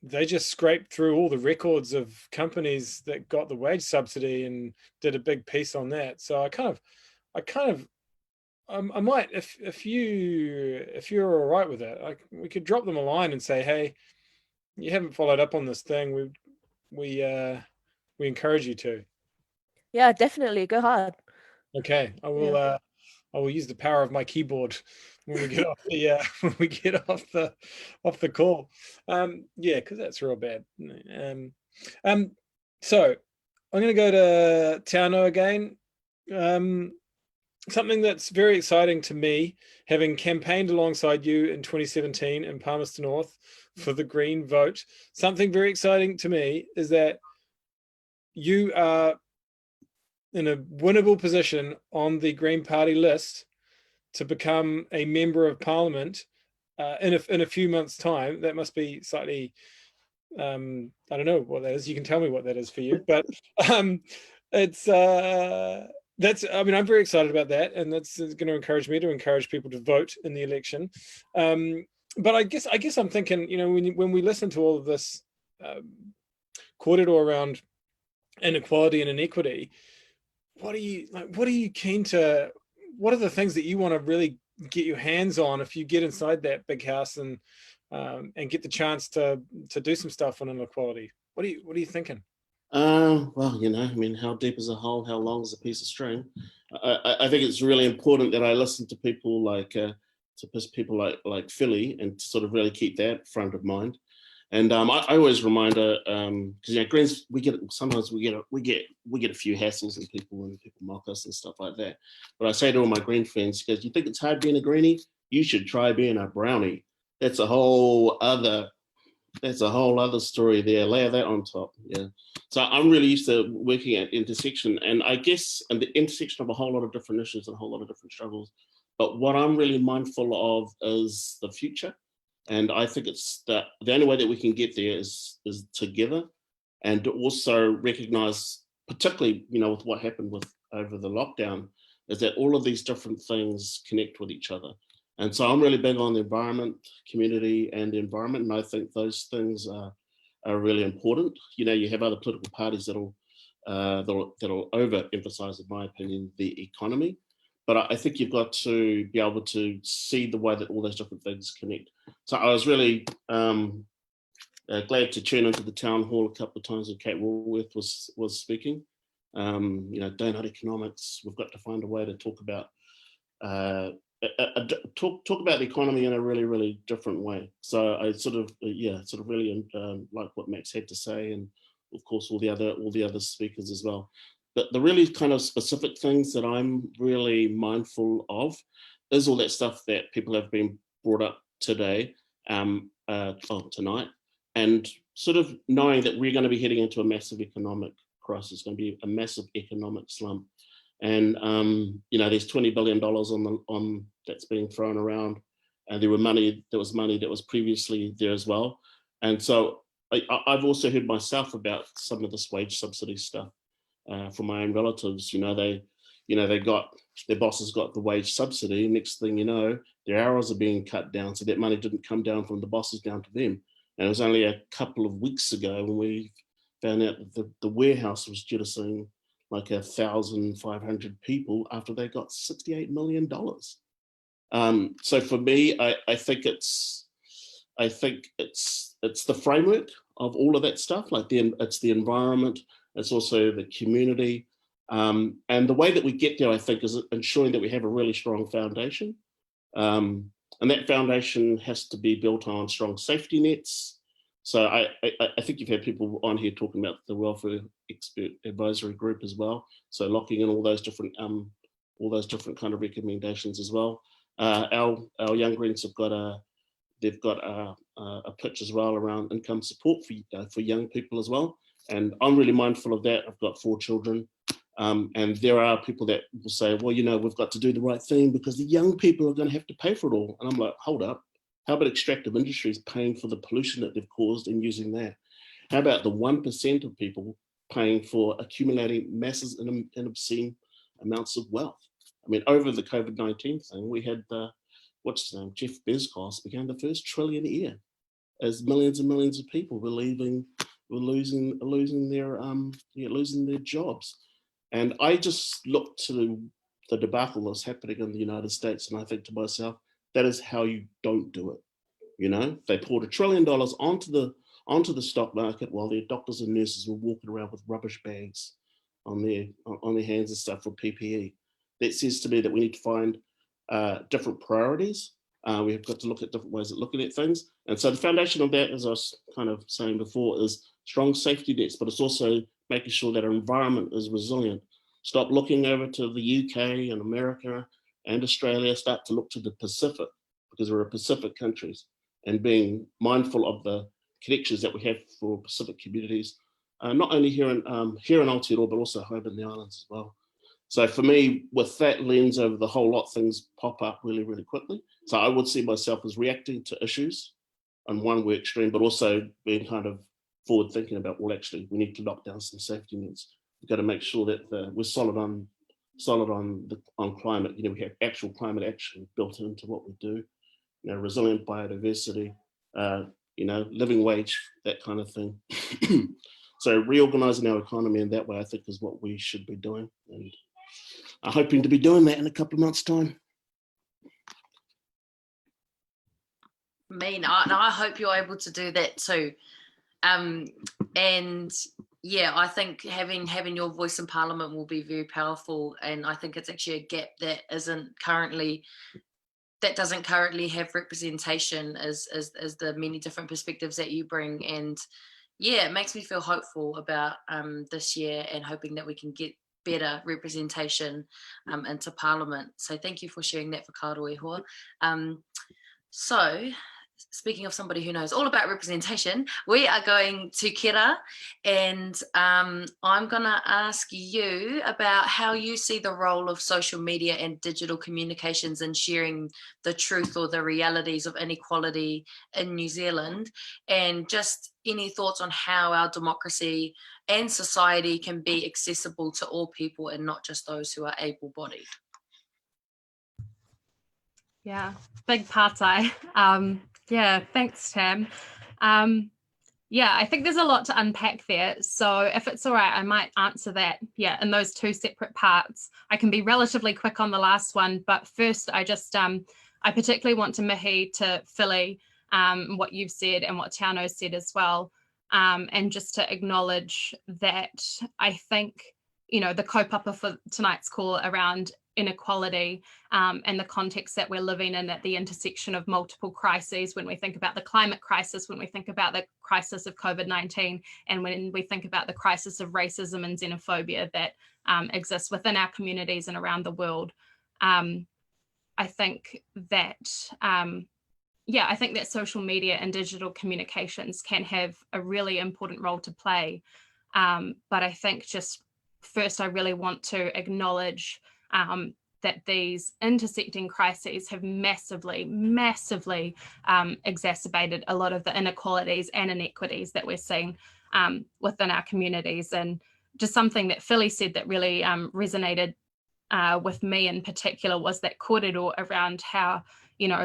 they just scraped through all the records of companies that got the wage subsidy and did a big piece on that. So I might, if you're all right with that, we could drop them a line and say, hey, you haven't followed up on this thing. We encourage you to. Yeah, definitely. Go hard. Okay, I will. Yeah. I will use the power of my keyboard when we get off the off the call. Yeah, because that's real bad. So I'm going to go to Teanau again. Something that's very exciting to me, having campaigned alongside you in 2017 in Palmerston North for the Green vote, something very exciting to me is that you are in a winnable position on the Green Party list to become a member of Parliament in a few months' time. That must be slightly, I don't know what that is. You can tell me what that is for you, but it's... I'm very excited about that, and that's going to encourage me to encourage people to vote in the election. But I guess I'm thinking, when we listen to all of this kōrero around inequality and inequity, what are you keen to? What are the things that you want to really get your hands on if you get inside that big house and get the chance to do some stuff on inequality? What are you thinking? Well, how deep is a hole? How long is a piece of string? I think it's really important that I listen to people like Feli, and to sort of really keep that front of mind. And I always remind her, because Greens, we get a few hassles and people mock us and stuff like that. But I say to all my Green friends, because you think it's hard being a Greenie, you should try being a Brownie. That's a whole other story there. Layer that on top. Yeah. So I'm really used to working at intersection, and I guess at the intersection of a whole lot of different issues and a whole lot of different struggles. But what I'm really mindful of is the future. And I think it's that the only way that we can get there is together, and to also recognize, particularly, with what happened over the lockdown, is that all of these different things connect with each other. And so I'm really big on the environment, community, and the environment. And I think those things are really important. You have other political parties that'll overemphasize, in my opinion, the economy. But I think you've got to be able to see the way that all those different things connect. So I was really glad to tune into the town hall a couple of times when Kate Woolworth was speaking. Donut economics. We've got to find a way to talk about talk about the economy in a really, really different way. So I sort of really like what Max had to say, and of course all the other speakers as well. But the really kind of specific things that I'm really mindful of is all that stuff that people have been brought up today, tonight, and sort of knowing that we're going to be heading into a massive economic crisis. It's going to be a massive economic slump. And there's $20 billion on that's being thrown around, and there was money that was previously there as well. And so I've also heard myself about some of this wage subsidy stuff from my own relatives. They got, their bosses got the wage subsidy. Next thing you know, their hours are being cut down, so that money didn't come down from the bosses down to them. And it was only a couple of weeks ago when we found out that the warehouse was due to see like 1,500 people after they got $68 million. So for me, I think it's the framework of all of that stuff. Like it's the environment, it's also the community, and the way that we get there, I think, is ensuring that we have a really strong foundation, and that foundation has to be built on strong safety nets. So I think you've had people on here talking about the welfare expert advisory group as well. So locking in all those different kind of recommendations as well. Our Young Greens have got a pitch as well around income support for young people as well. And I'm really mindful of that. I've got 4 children. And there are people that will say, well, we've got to do the right thing because the young people are going to have to pay for it all. And I'm like, hold up. How about extractive industries paying for the pollution that they've caused and using that? How about the 1% of people paying for accumulating masses and obscene amounts of wealth? I mean, over the COVID-19 thing, we had Jeff Bezos became the first trillionaire, as millions and millions of people were losing their jobs. And I just look to the debacle that's happening in the United States, and I think to myself, that is how you don't do it. They poured $1 trillion onto the stock market while their doctors and nurses were walking around with rubbish bags on their hands and stuff for PPE. That says to me that we need to find different priorities. We've got to look at different ways of looking at things. And so the foundation of that, as I was kind of saying before, is strong safety nets, but it's also making sure that our environment is resilient. Stop looking over to the UK and America and Australia, start to look to the Pacific, because we're a Pacific countries, and being mindful of the connections that we have for Pacific communities, not only here in Aotearoa, but also home in the islands as well. So for me, with that lens over the whole lot, things pop up really, really quickly. So I would see myself as reacting to issues on one work stream, but also being kind of forward thinking about, well, actually, we need to lock down some safety nets. We've got to make sure that we're solid on climate. We have actual climate action built into what we do. Resilient biodiversity, living wage, that kind of thing. So reorganizing our economy in that way, I think, is what we should be doing. And I'm hoping to be doing that in a couple of months' time. I hope you're able to do that too. And yeah, I think having your voice in Parliament will be very powerful. And I think it's actually a gap that doesn't currently have representation as the many different perspectives that you bring. And yeah, it makes me feel hopeful about this year and hoping that we can get better representation into Parliament. So thank you for sharing that, Ficado Ehua. So speaking of somebody who knows all about representation, we are going to Kera, and I'm going to ask you about how you see the role of social media and digital communications in sharing the truth or the realities of inequality in New Zealand, and just any thoughts on how our democracy and society can be accessible to all people and not just those who are able-bodied. Yeah, big partai. Yeah, thanks, Tam. Yeah, I think there's a lot to unpack there. So if it's all right, I might answer that, yeah, in those 2 separate parts. I can be relatively quick on the last one, but first I just, I particularly want to Mahi, to Philly, what you've said and what Teanau said as well. And just to acknowledge that I think, the kaupapa for tonight's call around inequality and the context that we're living in at the intersection of multiple crises, when we think about the climate crisis, when we think about the crisis of COVID-19, and when we think about the crisis of racism and xenophobia that exists within our communities and around the world. I think that I think that social media and digital communications can have a really important role to play. But I think just first, I really want to acknowledge that these intersecting crises have massively exacerbated a lot of the inequalities and inequities that we're seeing within our communities. And just something that Philly said that really resonated with me in particular was that kōrero around how,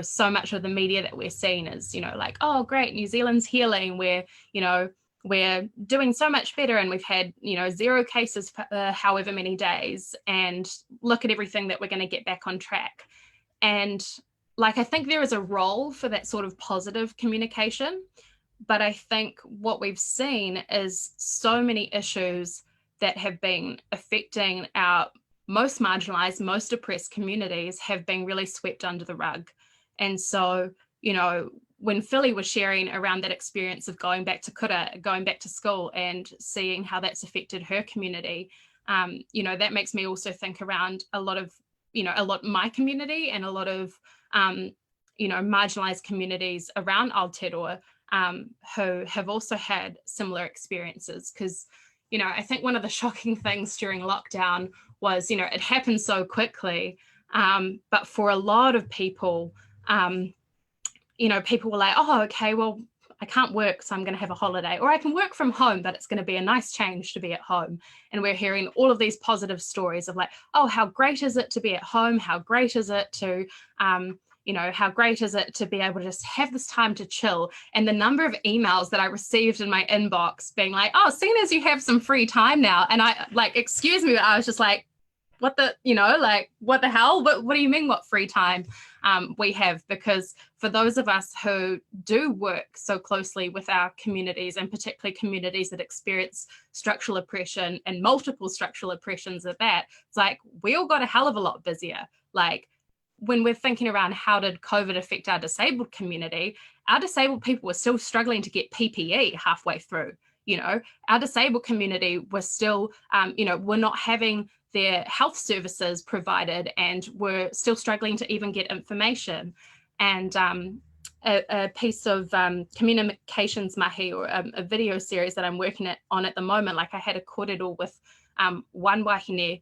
so much of the media that we're seeing is, like, oh, great, New Zealand's healing, we're, we're doing so much better, and we've had, you know, 0 cases for however many days, and look at everything that we're going to get back on track. And like, I think there is a role for that sort of positive communication, but I think what we've seen is so many issues that have been affecting our most marginalized, most oppressed communities have been really swept under the rug. And so, you know, when Philly was sharing around that experience of going back to kura, going back to school and seeing how that's affected her community, you know, that makes me also think around a lot of, you know, my community and a lot of, you know, marginalized communities around Aotearoa who have also had similar experiences. Because, you know, I think one of the shocking things during lockdown was, you know, it happened so quickly, but for a lot of people, you know, people were like, oh, okay, well, I can't work, so I'm going to have a holiday, or I can work from home, but it's going to be a nice change to be at home. And we're hearing all of these positive stories of like, oh, how great is it to be at home? How great is it to, you know, how great is it to be able to just have this time to chill? And the number of emails that I received in my inbox being like, oh, seeing as you have some free time now. And I like, excuse me, but I was just like, what the, you know, like, what the hell? What do you mean what free time we have? Because for those of us who do work so closely with our communities, and particularly communities that experience structural oppression and multiple structural oppressions at that, it's like, we all got a hell of a lot busier. Like, when we're thinking around how did COVID affect our disabled community, our disabled people were still struggling to get PPE halfway through. You know, our disabled community was still, you know, we're not having their health services provided, and we're still struggling to even get information. And a piece of communications mahi, or a video series that I'm working on at the moment, like I had a kōrero with one wahine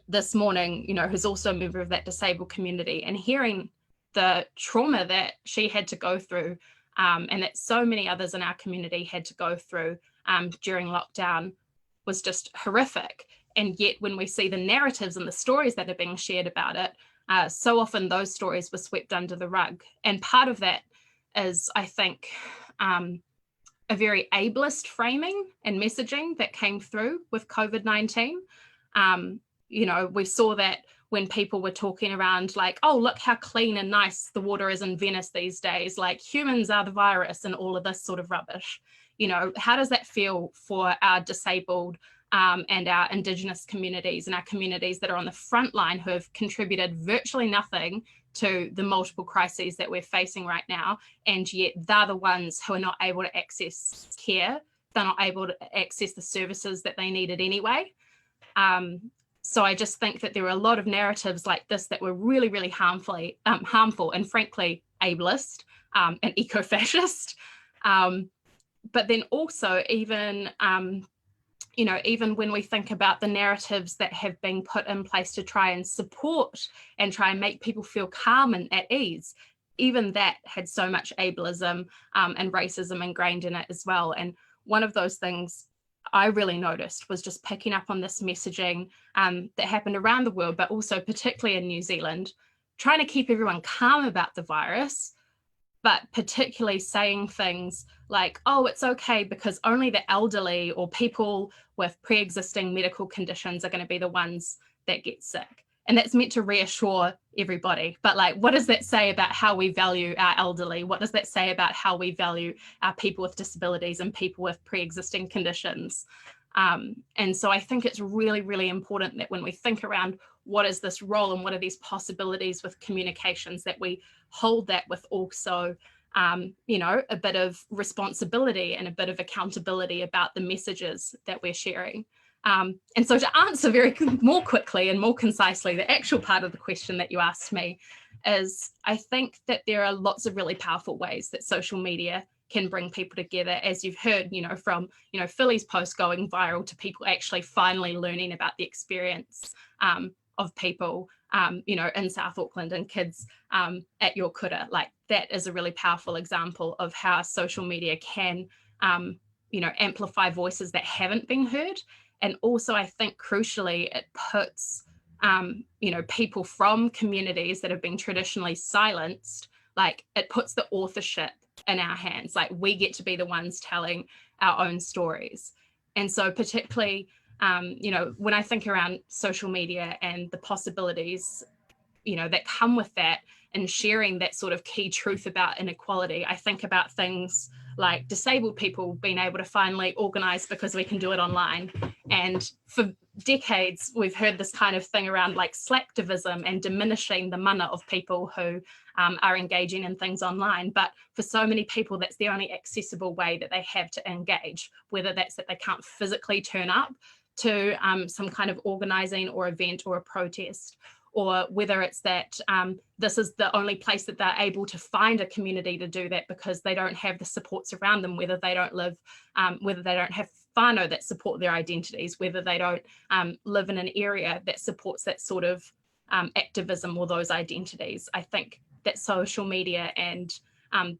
this morning, you know, who's also a member of that disabled community, and hearing the trauma that she had to go through, and that so many others in our community had to go through during lockdown, was just horrific. And yet when we see the narratives and the stories that are being shared about it, so often those stories were swept under the rug. And part of that is, I think, a very ableist framing and messaging that came through with COVID-19. You know, we saw that when people were talking around like, oh, look how clean and nice the water is in Venice these days, like humans are the virus and all of this sort of rubbish. You know, how does that feel for our disabled and our Indigenous communities, and our communities that are on the front line, who have contributed virtually nothing to the multiple crises that we're facing right now, and yet they're the ones who are not able to access care, they're not able to access the services that they needed anyway. So I just think that there are a lot of narratives like this that were really, really harmful and frankly ableist and eco-fascist. But then also even, you know, even when we think about the narratives that have been put in place to try and support and try and make people feel calm and at ease, even that had so much ableism and racism ingrained in it as well. And one of those things I really noticed was just picking up on this messaging that happened around the world, but also particularly in New Zealand, trying to keep everyone calm about the virus, but particularly saying things like, oh, it's okay because only the elderly or people with pre-existing medical conditions are going to be the ones that get sick. And that's meant to reassure everybody. But like, what does that say about how we value our elderly? What does that say about how we value our people with disabilities and people with pre-existing conditions? And so I think it's really, really important that when we think around what is this role and what are these possibilities with communications, that we hold that with also, you know, a bit of responsibility and a bit of accountability about the messages that we're sharing. And so to answer more quickly and more concisely, the actual part of the question that you asked me is, I think that there are lots of really powerful ways that social media can bring people together, as you've heard, you know, from, you know, Philly's post going viral to people actually finally learning about the experience of people, you know, in South Auckland and kids at your kura. Like, that is a really powerful example of how social media can, you know, amplify voices that haven't been heard. And also, I think crucially, it puts, you know, people from communities that have been traditionally silenced, like, it puts the authorship in our hands. Like, we get to be the ones telling our own stories. And so particularly, you know, when I think around social media and the possibilities, you know, that come with that and sharing that sort of key truth about inequality, I think about things like disabled people being able to finally organise because we can do it online. And for decades, we've heard this kind of thing around like slacktivism and diminishing the mana of people who are engaging in things online. But for so many people, that's the only accessible way that they have to engage, whether that's that they can't physically turn up to some kind of organising or event or a protest, or whether it's that this is the only place that they're able to find a community to do that because they don't have the supports around them, whether they don't live, whether they don't have whānau that support their identities, whether they don't live in an area that supports that sort of activism or those identities. I think that social media and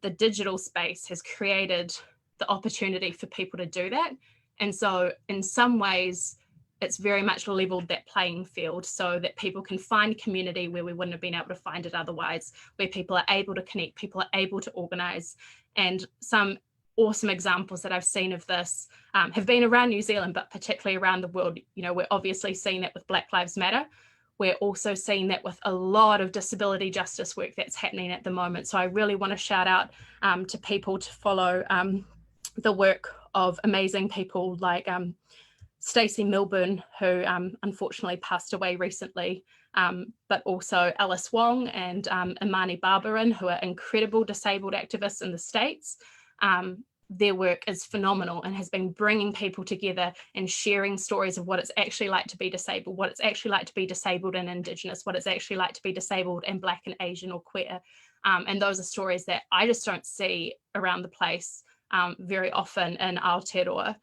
the digital space has created the opportunity for people to do that. And so in some ways, it's very much leveled that playing field so that people can find community where we wouldn't have been able to find it otherwise, where people are able to connect, people are able to organise. And some awesome examples that I've seen of this have been around New Zealand, but particularly around the world. You know, we're obviously seeing that with Black Lives Matter. We're also seeing that with a lot of disability justice work that's happening at the moment. So I really want to shout out to people to follow the work of amazing people like Stacey Milburn, who unfortunately passed away recently, but also Alice Wong and Imani Barbarin, who are incredible disabled activists in the States. Their work is phenomenal and has been bringing people together and sharing stories of what it's actually like to be disabled, what it's actually like to be disabled and Indigenous, what it's actually like to be disabled and Black and Asian or queer. And those are stories that I just don't see around the place very often in Aotearoa.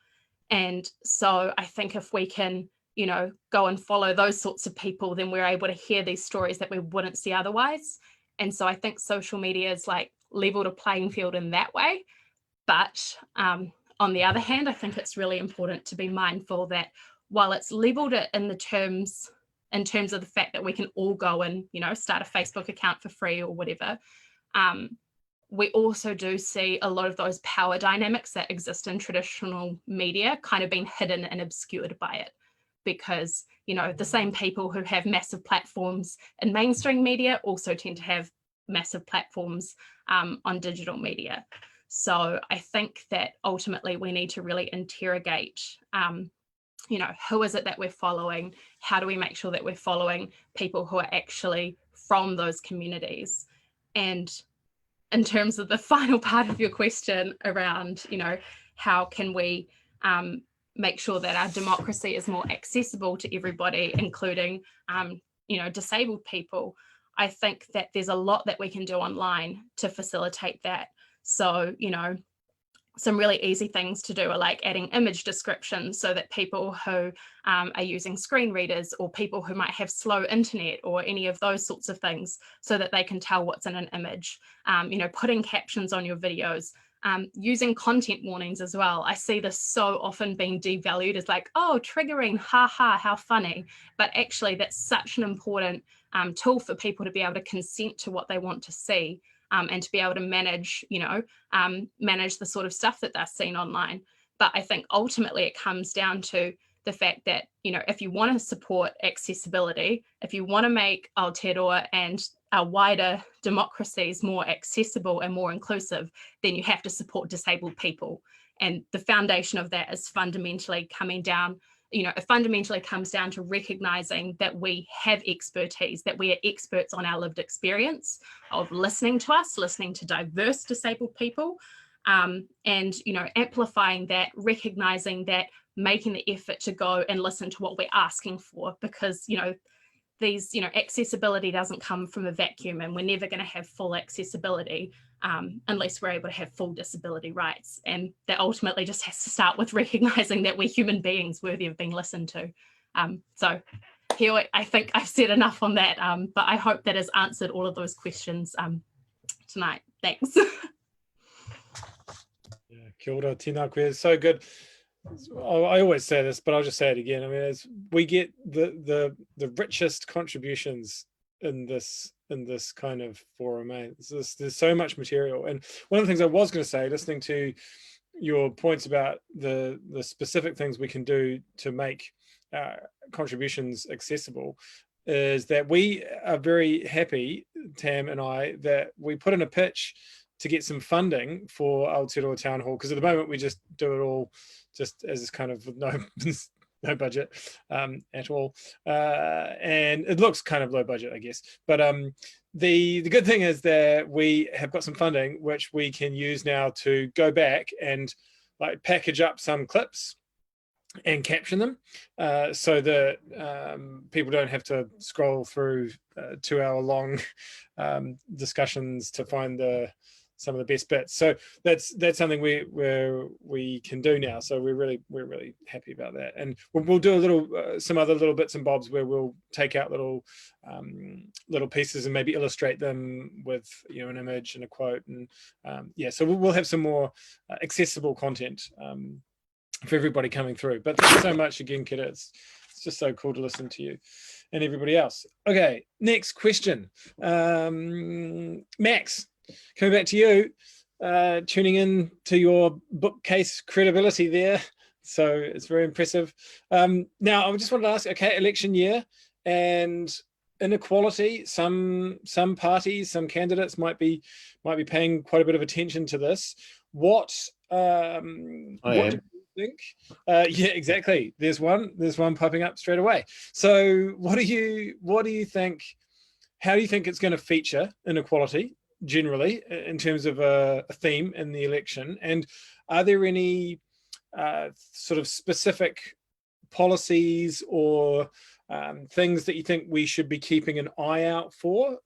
And so I think if we can, you know, go and follow those sorts of people, then we're able to hear these stories that we wouldn't see otherwise. And so I think social media is like leveled a playing field in that way. But on the other hand, I think it's really important to be mindful that while it's leveled it in terms of the fact that we can all go and, you know, start a Facebook account for free or whatever, we also do see a lot of those power dynamics that exist in traditional media kind of being hidden and obscured by it. Because, you know, the same people who have massive platforms in mainstream media also tend to have massive platforms on digital media. So I think that ultimately we need to really interrogate, you know, who is it that we're following? How do we make sure that we're following people who are actually from those communities? And in terms of the final part of your question around, you know, how can we make sure that our democracy is more accessible to everybody, including, you know, disabled people, I think that there's a lot that we can do online to facilitate that. So, you know, some really easy things to do are like adding image descriptions so that people who are using screen readers or people who might have slow internet or any of those sorts of things so that they can tell what's in an image, you know, putting captions on your videos, using content warnings as well. I see this so often being devalued as like, oh, triggering, haha, how funny. But actually that's such an important tool for people to be able to consent to what they want to see. And to be able to manage, you know, manage the sort of stuff that they're seeing online. But I think ultimately it comes down to the fact that, you know, if you want to support accessibility, if you want to make Aotearoa and our wider democracies more accessible and more inclusive, then you have to support disabled people. And the foundation of that is fundamentally coming down, you know, it fundamentally comes down to recognizing that we have expertise, that we are experts on our lived experience of listening to us, listening to diverse disabled people, and, you know, amplifying that, recognizing that, making the effort to go and listen to what we're asking for, because, you know, these, you know, accessibility doesn't come from a vacuum, and we're never going to have full accessibility unless we're able to have full disability rights. And that ultimately just has to start with recognizing that we're human beings worthy of being listened to. So here, I think I've said enough on that, but I hope that has answered all of those questions tonight. Thanks. Yeah, kia ora, tēnā koe. So good. I always say this, but I'll just say it again. I mean, we get the richest contributions in this kind of forum. There's so much material. And one of the things I was going to say, listening to your points about the specific things we can do to make contributions accessible, is that we are very happy, Tam and I, that we put in a pitch to get some funding for Aotearoa Town Hall, because at the moment we just do it all just as kind of no budget at all, and it looks kind of low budget, I guess. But the good thing is that we have got some funding which we can use now to go back and like package up some clips and caption them, so that people don't have to scroll through 2-hour-long discussions to find some of the best bits. So that's something we can do now. So we're really happy about that. And we'll do a little some other little bits and bobs where we'll take out little pieces and maybe illustrate them with an image and a quote, and yeah. So we'll have some more accessible content for everybody coming through. But thanks so much again, Kera. It's just so cool to listen to you and everybody else. Okay, next question. Max, coming back to you, tuning in to your bookcase credibility there. So it's very impressive. Now, I just wanted to ask, okay, election year and inequality, some parties, some candidates might be paying quite a bit of attention to this. What do you think? Yeah, exactly. There's one popping up straight away. So what do you think? How do you think it's going to feature inequality generally in terms of a theme in the election? And are there any sort of specific policies or things that you think we should be keeping an eye out for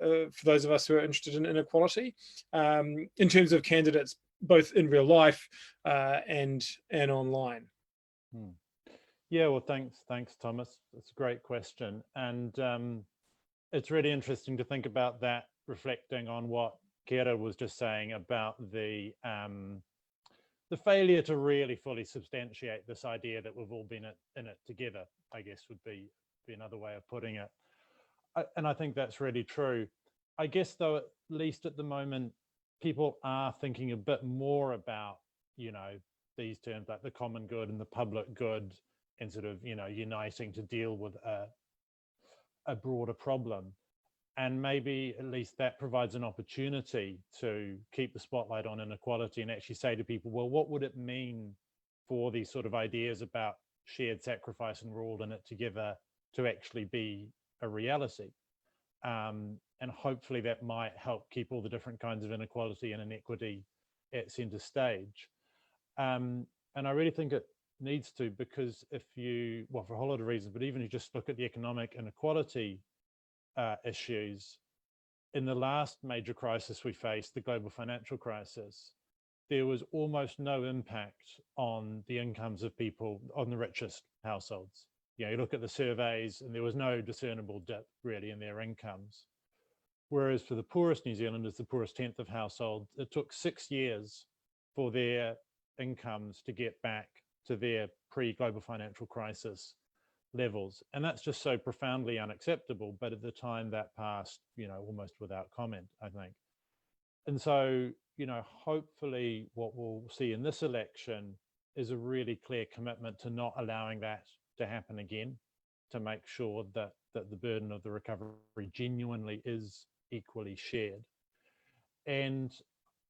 those of us who are interested in inequality, in terms of candidates both in real life and online? Yeah, well, thanks, Thomas. That's a great question, and it's really interesting to think about that, reflecting on what Kera was just saying about the failure to really fully substantiate this idea that we've all been in it together, I guess would be another way of putting it. And I think that's really true. I guess, though, at least at the moment, people are thinking a bit more about, these terms like the common good and the public good, and sort of, uniting to deal with a broader problem. And maybe at least that provides an opportunity to keep the spotlight on inequality and actually say to people, well, what would it mean for these sort of ideas about shared sacrifice and we're all in it together to actually be a reality? And hopefully that might help keep all the different kinds of inequality and inequity at center stage. And I really think it needs to, because if you, well, for a whole lot of reasons, but even if you just look at the economic inequality issues, in the last major crisis we faced, the global financial crisis, there was almost no impact on the incomes of people, on the richest households. You look at the surveys and there was no discernible dip really in their incomes. Whereas for the poorest New Zealanders, the poorest tenth of households, it took 6 years for their incomes to get back to their pre-global financial crisis levels. And that's just so profoundly unacceptable. But at the time that passed, almost without comment, I think. And so, hopefully what we'll see in this election is a really clear commitment to not allowing that to happen again, to make sure that the burden of the recovery genuinely is equally shared. And,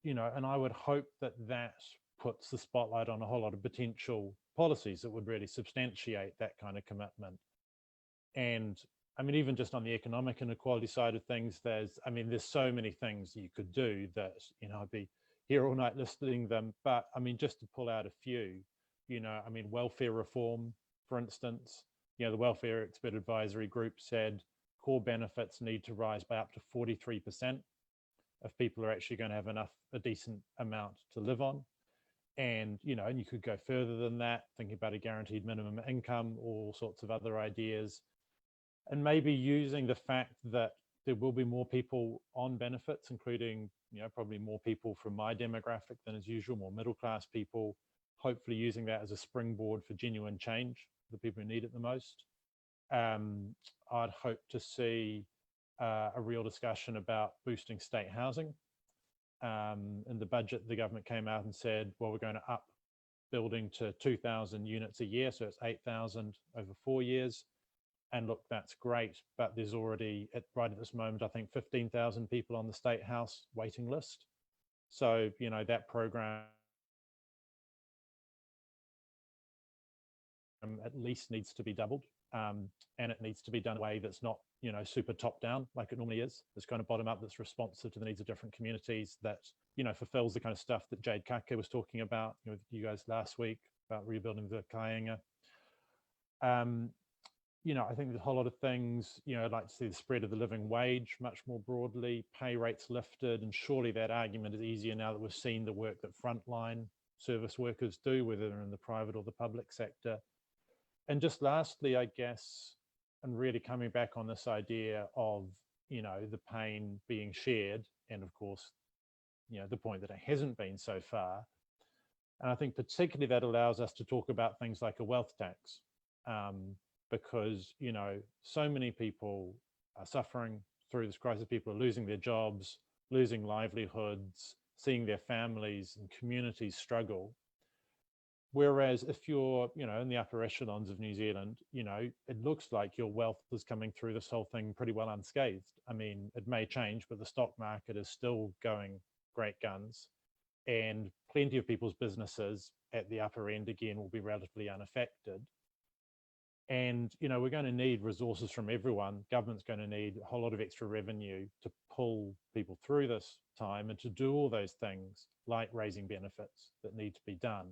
and I would hope that puts the spotlight on a whole lot of potential policies that would really substantiate that kind of commitment. And I mean, even just on the economic inequality side of things, there's so many things you could do that, I'd be here all night listing them. But I mean, just to pull out a few, welfare reform, for instance, the Welfare Expert Advisory Group said core benefits need to rise by up to 43% if people are actually going to have a decent amount to live on. And, and you could go further than that, thinking about a guaranteed minimum income, all sorts of other ideas. And maybe using the fact that there will be more people on benefits, including, probably more people from my demographic than as usual, more middle-class people, hopefully using that as a springboard for genuine change, the people who need it the most. I'd hope to see a real discussion about boosting state housing. In the budget, the government came out and said, well, we're going to up building to 2,000 units a year, so it's 8,000 over 4 years. And look, that's great, but there's already, right at this moment, I think 15,000 people on the State House waiting list. So, you know, that program at least needs to be doubled, and it needs to be done in a way that's not, you know, super top down like it normally is. It's kind of bottom up, that's responsive to the needs of different communities, that, you know, fulfills the kind of stuff that Jade Kake was talking about, you know, with you guys last week about rebuilding the kāinga. You know, I think there's a whole lot of things, you know, I'd like to see the spread of the living wage much more broadly, pay rates lifted, and surely that argument is easier now that we've seen the work that frontline service workers do, whether they're in the private or the public sector. And just lastly, I guess, and really coming back on this idea of, you know, the pain being shared, and of course, you know, the point that it hasn't been so far. And I think particularly that allows us to talk about things like a wealth tax. Because, you know, so many people are suffering through this crisis. People are losing their jobs, losing livelihoods, seeing their families and communities struggle. Whereas if you're, you know, in the upper echelons of New Zealand, you know, it looks like your wealth is coming through this whole thing pretty well unscathed. I mean, it may change, but the stock market is still going great guns. And plenty of people's businesses at the upper end, again, will be relatively unaffected. And, you know, we're going to need resources from everyone. Government's going to need a whole lot of extra revenue to pull people through this time and to do all those things like raising benefits that need to be done.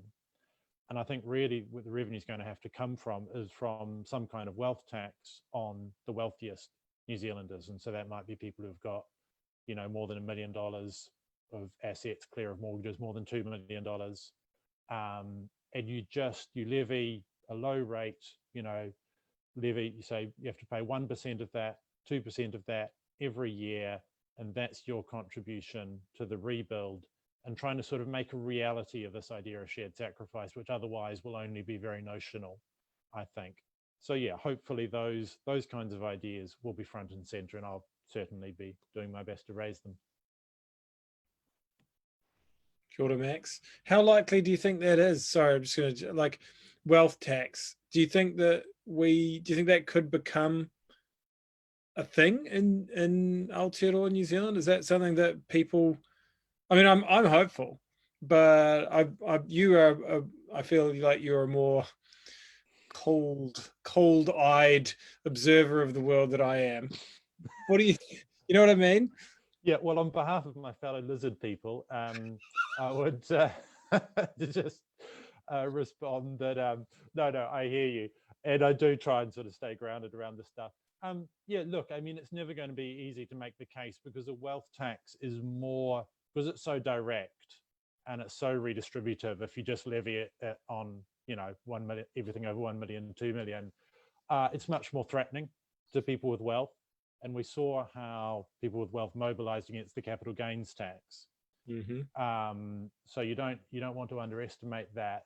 And I think really what the revenue is going to have to come from is from some kind of wealth tax on the wealthiest New Zealanders. And so that might be people who've got, you know, more than $1 million of assets, clear of mortgages, more than $2 million. And you levy a low rate, you know, levy, you say you have to pay 1% of that, 2% of that every year, and that's your contribution to the rebuild, and trying to sort of make a reality of this idea of shared sacrifice, which otherwise will only be very notional, I think. So yeah, hopefully those kinds of ideas will be front and center, and I'll certainly be doing my best to raise them. Kia ora, Max. How likely do you think that is? Sorry, I'm just going to, like, wealth tax. Do you think that could become a thing in Aotearoa, New Zealand? Is that something that people? I mean, I'm hopeful, but I feel like you're a more cold-eyed observer of the world that I am. What do you know what I mean? Yeah, well, on behalf of my fellow lizard people, I would just respond that no, I hear you, and I do try and sort of stay grounded around this stuff. Yeah, look, I mean, it's never going to be easy to make the case, because a wealth tax is more, because it's so direct and it's so redistributive. If you just levy it on, you know, 1 million, everything over 1 million, 2 million, it's much more threatening to people with wealth. And we saw how people with wealth mobilized against the capital gains tax. Mm-hmm. So you don't want to underestimate that.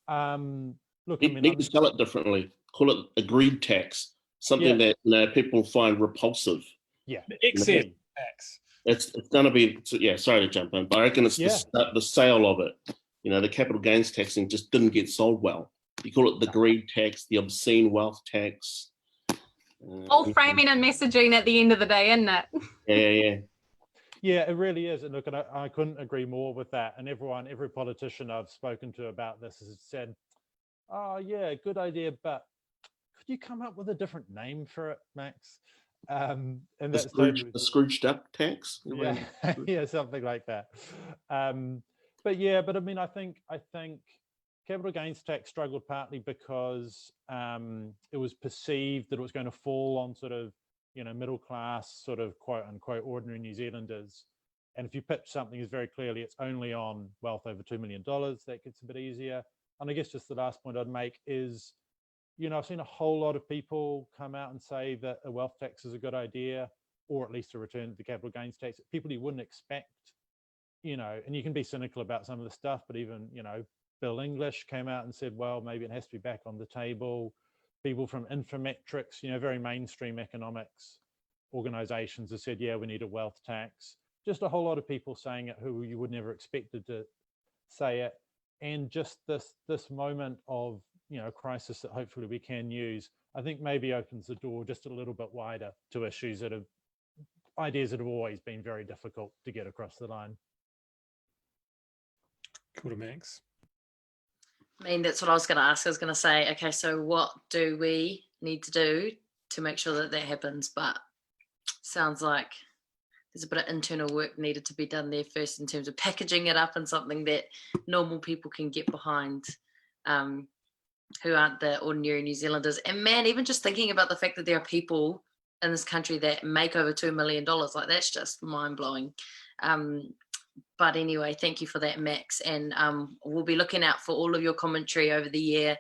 Look, I mean, need to sell it differently. Call it a greed tax, something that, you know, people find repulsive. Yeah, excess tax. It's going to be, yeah. Sorry to jump in, but I reckon it's the sale of it. You know, the capital gains taxing just didn't get sold well. You call it the greed tax, the obscene wealth tax. All framing and messaging at the end of the day, isn't it? Yeah. Yeah, it really is. And look, and I couldn't agree more with that. And every politician I've spoken to about this has said, oh yeah, good idea, but could you come up with a different name for it, Max? And that's the Scrooged up tax. Yeah, yeah, something like that. But I mean, I think capital gains tax struggled partly because it was perceived that it was going to fall on sort of, you know, middle class, sort of quote unquote ordinary New Zealanders. And if you pitch something as very clearly it's only on wealth over $2 million, that gets a bit easier. And I guess just the last point I'd make is, you know, I've seen a whole lot of people come out and say that a wealth tax is a good idea, or at least a return to the capital gains tax. People you wouldn't expect, you know, and you can be cynical about some of the stuff, but even, you know, Bill English came out and said, well, maybe it has to be back on the table. People from Infometrics, you know, very mainstream economics, organizations have said, yeah, we need a wealth tax. Just a whole lot of people saying it who you would never expected to say it. And just this moment of, you know, crisis that hopefully we can use, I think maybe opens the door just a little bit wider to issues that have, ideas that have always been very difficult to get across the line. Cool to Max. I mean, that's what I was going to ask. I was going to say, okay, so what do we need to do to make sure that that happens? But sounds like there's a bit of internal work needed to be done there first in terms of packaging it up in something that normal people can get behind, who aren't the ordinary New Zealanders. And man, even just thinking about the fact that there are people in this country that make over $2 million, like that's just mind blowing. But anyway, thank you for that, Max. And we'll be looking out for all of your commentary over the year.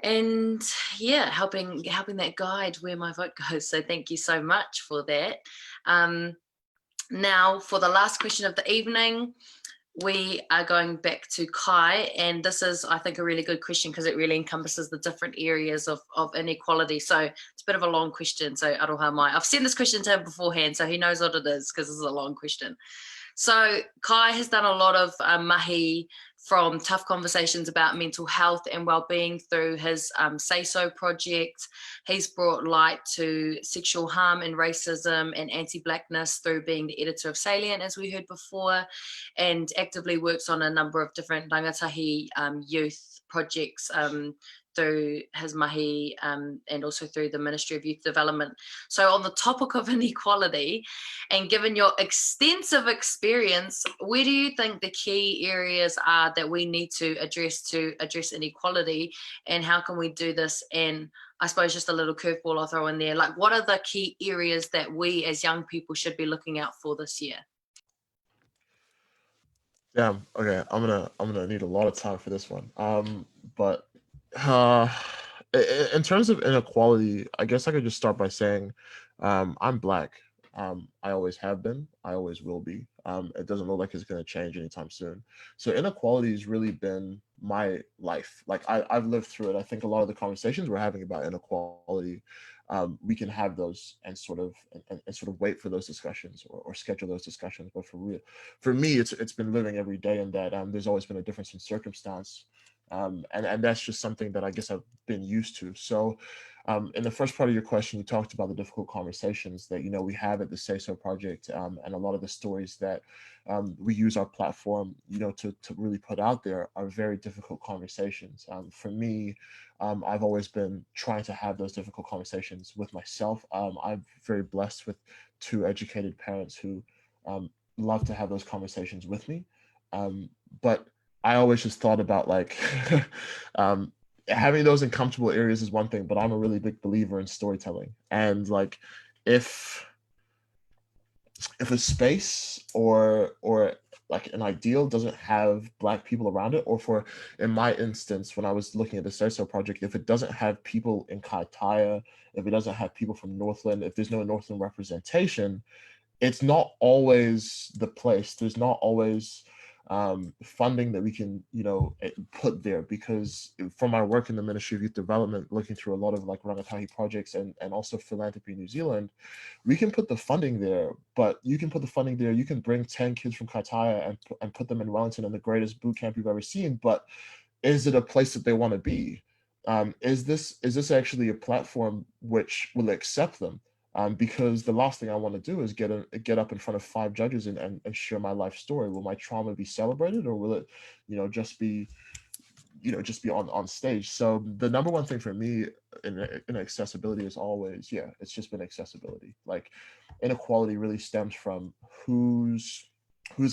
And yeah, helping that guide where my vote goes. So thank you so much for that. Now for the last question of the evening, we are going back to Kai, and this is, I think, a really good question because it really encompasses the different areas of inequality. So it's a bit of a long question. So Aroha mai. I've sent this question to him beforehand, so he knows what it is because this is a long question. So Kai has done a lot of Mahi from tough conversations about mental health and well-being through his SaySo project. He's brought light to sexual harm and racism and anti-Blackness through being the editor of Salient, as we heard before, and actively works on a number of different rangatahi youth projects through his Mahi and also through the Ministry of Youth Development. So on the topic of inequality, and given your extensive experience, where do you think the key areas are that we need to address inequality, and how can we do this? And I suppose just a little curveball I'll throw in there, like what are the key areas that we as young people should be looking out for this year? Yeah, okay, I'm gonna need a lot of time for this one. But in terms of inequality, I guess I could just start by saying I'm Black. I always have been. I always will be. It doesn't look like it's going to change anytime soon. So inequality has really been my life. Like I've lived through it. I think a lot of the conversations we're having about inequality, we can have those and sort of wait for those discussions or schedule those discussions. But for me, it's been living every day in that there's always been a difference in circumstance. And that's just something that I guess I've been used to. So in the first part of your question, you talked about the difficult conversations that, you know, we have at the SaySo project, and a lot of the stories that we use our platform, you know, to really put out there are very difficult conversations. For me, I've always been trying to have those difficult conversations with myself. I'm very blessed with 2 educated parents who love to have those conversations with me. But I always just thought about like having those in comfortable areas is one thing, but I'm a really big believer in storytelling. And like if a space or like an ideal doesn't have Black people around it, or for in my instance, when I was looking at the SaySo project, if it doesn't have people in Kaitaia, if it doesn't have people from Northland, if there's no Northland representation, it's not always the place. There's not always funding that we can, you know, put there, because from my work in the Ministry of Youth Development, looking through a lot of like rangatahi projects and also Philanthropy New Zealand, we can put the funding there, but you can put the funding there. You can bring 10 kids from Kaitaia and put them in Wellington in the greatest boot camp you've ever seen, but is it a place that they want to be? Is this actually a platform which will accept them? Because the last thing I want to do is get up in front of 5 judges and share my life story. Will my trauma be celebrated, or will it, you know, just be on stage? So the number one thing for me in accessibility is always, it's just been accessibility. Like inequality really stems from who's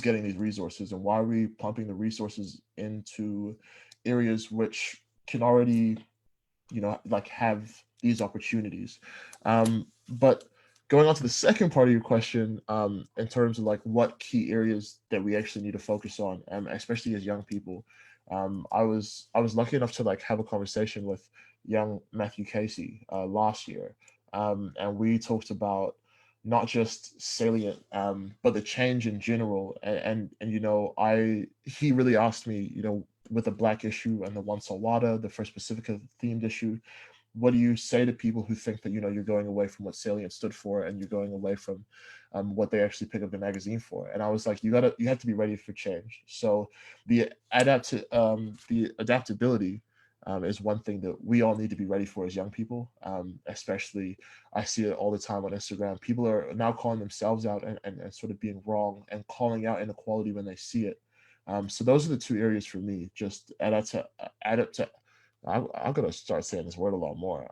getting these resources, and why are we pumping the resources into areas which can already, you know, like have these opportunities. But going on to the second part of your question, in terms of like what key areas that we actually need to focus on, especially as young people, I was lucky enough to like have a conversation with young Matthew Casey last year, and we talked about not just Salient, but the change in general. And you know, he really asked me, you know, with the Black issue and the One Salwada, the First Pacifica themed issue, what do you say to people who think that, you know, you're going away from what Salient stood for, and you're going away from what they actually pick up the magazine for? And I was like, you have to be ready for change. So the adaptability is one thing that we all need to be ready for as young people. Especially, I see it all the time on Instagram. People are now calling themselves out and sort of being wrong and calling out inequality when they see it. So those are the two areas for me. Just I'm gonna start saying this word a lot more.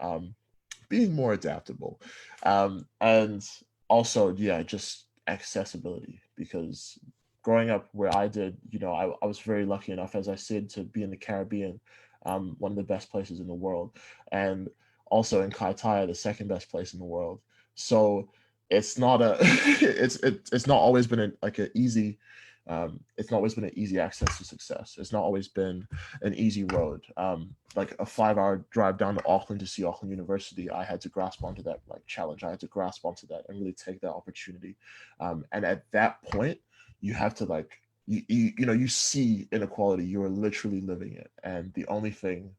Being more adaptable, and also, yeah, just accessibility. Because growing up where I did, you know, I was very lucky enough, as I said, to be in the Caribbean, one of the best places in the world, and also in Kaitaia, the second best place in the world. So it's not it's not always been an easy. It's not always been an easy access to success. It's not always been an easy road. Like a 5-hour drive down to Auckland to see Auckland University, I had to grasp onto that challenge. I had to grasp onto that and really take that opportunity. And at that point, you have to you see inequality. You are literally living it, and the only thing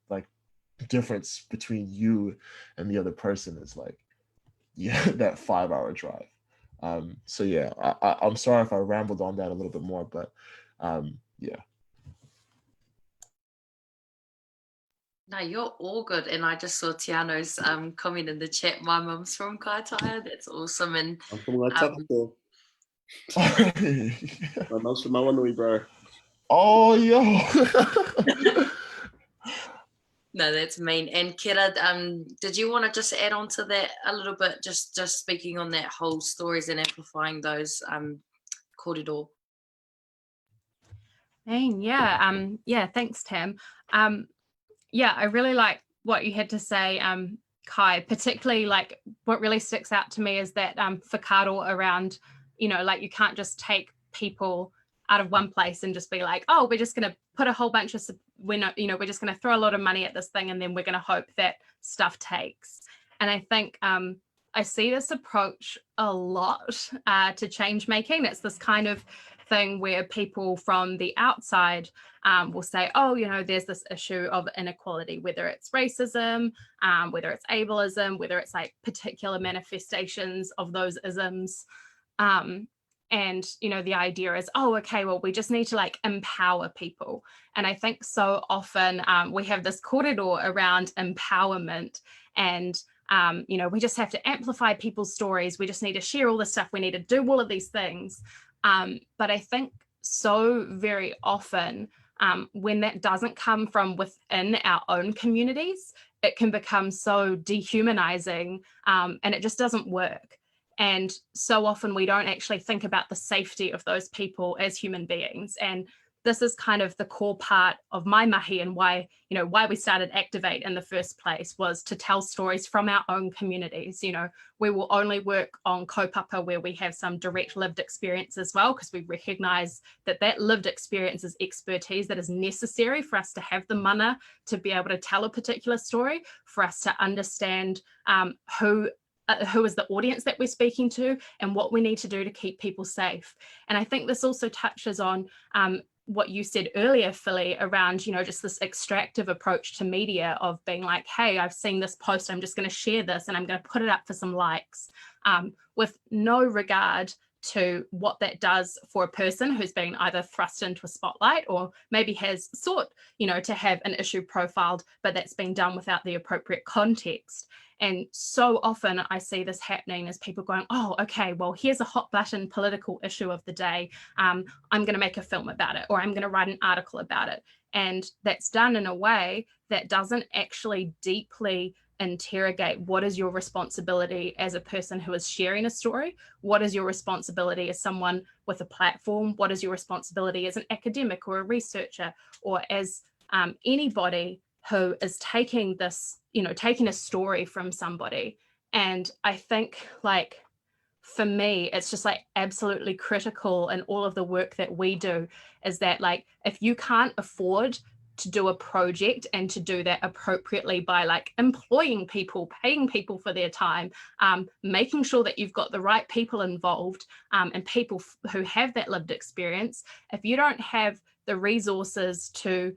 difference between you and the other person is that 5-hour drive. So yeah, I'm sorry if I rambled on that a little bit more, but yeah. No, you're all good. And I just saw Teanau's comment in the chat. My mum's from Kaitaia. That's awesome. And I'm from Aotearoa. My mum's from Mawanui, bro. Oh, yo. No, that's mean. And Kera, did you want to just add on to that a little bit, just speaking on that whole stories and amplifying those kōrero? Yeah, thanks, Tam. Yeah, I really like what you had to say, Kai, particularly what really sticks out to me is that Ficado around, you can't just take people out of one place and just be like, oh, we're just going to put a whole bunch of, we're just going to throw a lot of money at this thing and then we're going to hope that stuff takes. And I think I see this approach a lot to change making. It's this kind of thing where people from the outside will say, oh, there's this issue of inequality, whether it's racism, whether it's ableism, whether it's particular manifestations of those isms. And, the idea is, oh, okay, well, we just need to empower people. And I think so often we have this kōrero around empowerment and, we just have to amplify people's stories. We just need to share all this stuff. We need to do all of these things. But I think so very often when that doesn't come from within our own communities, it can become so dehumanizing and it just doesn't work. And so often we don't actually think about the safety of those people as human beings. And this is kind of the core part of my mahi and why we started Activate in the first place, was to tell stories from our own communities. We will only work on kaupapa where we have some direct lived experience as well, because we recognize that lived experience is expertise that is necessary for us to have the mana to be able to tell a particular story, for us to understand who is the audience that we're speaking to and what we need to do to keep people safe. And I think this also touches on what you said earlier, Philly, around, just this extractive approach to media of being like, hey, I've seen this post, I'm just going to share this and I'm going to put it up for some likes, with no regard to what that does for a person who's been either thrust into a spotlight or maybe has sought, to have an issue profiled, but that's been done without the appropriate context. And so often I see this happening as people going, oh, okay, well, here's a hot button political issue of the day. I'm going to make a film about it, or I'm going to write an article about it. And that's done in a way that doesn't actually deeply interrogate what is your responsibility as a person who is sharing a story? What is your responsibility as someone with a platform? What is your responsibility as an academic or a researcher, or as anybody who is taking this, taking a story from somebody? And I think for me, it's just absolutely critical in all of the work that we do, is that if you can't afford to do a project and to do that appropriately by employing people, paying people for their time, making sure that you've got the right people involved and people who have that lived experience, if you don't have the resources to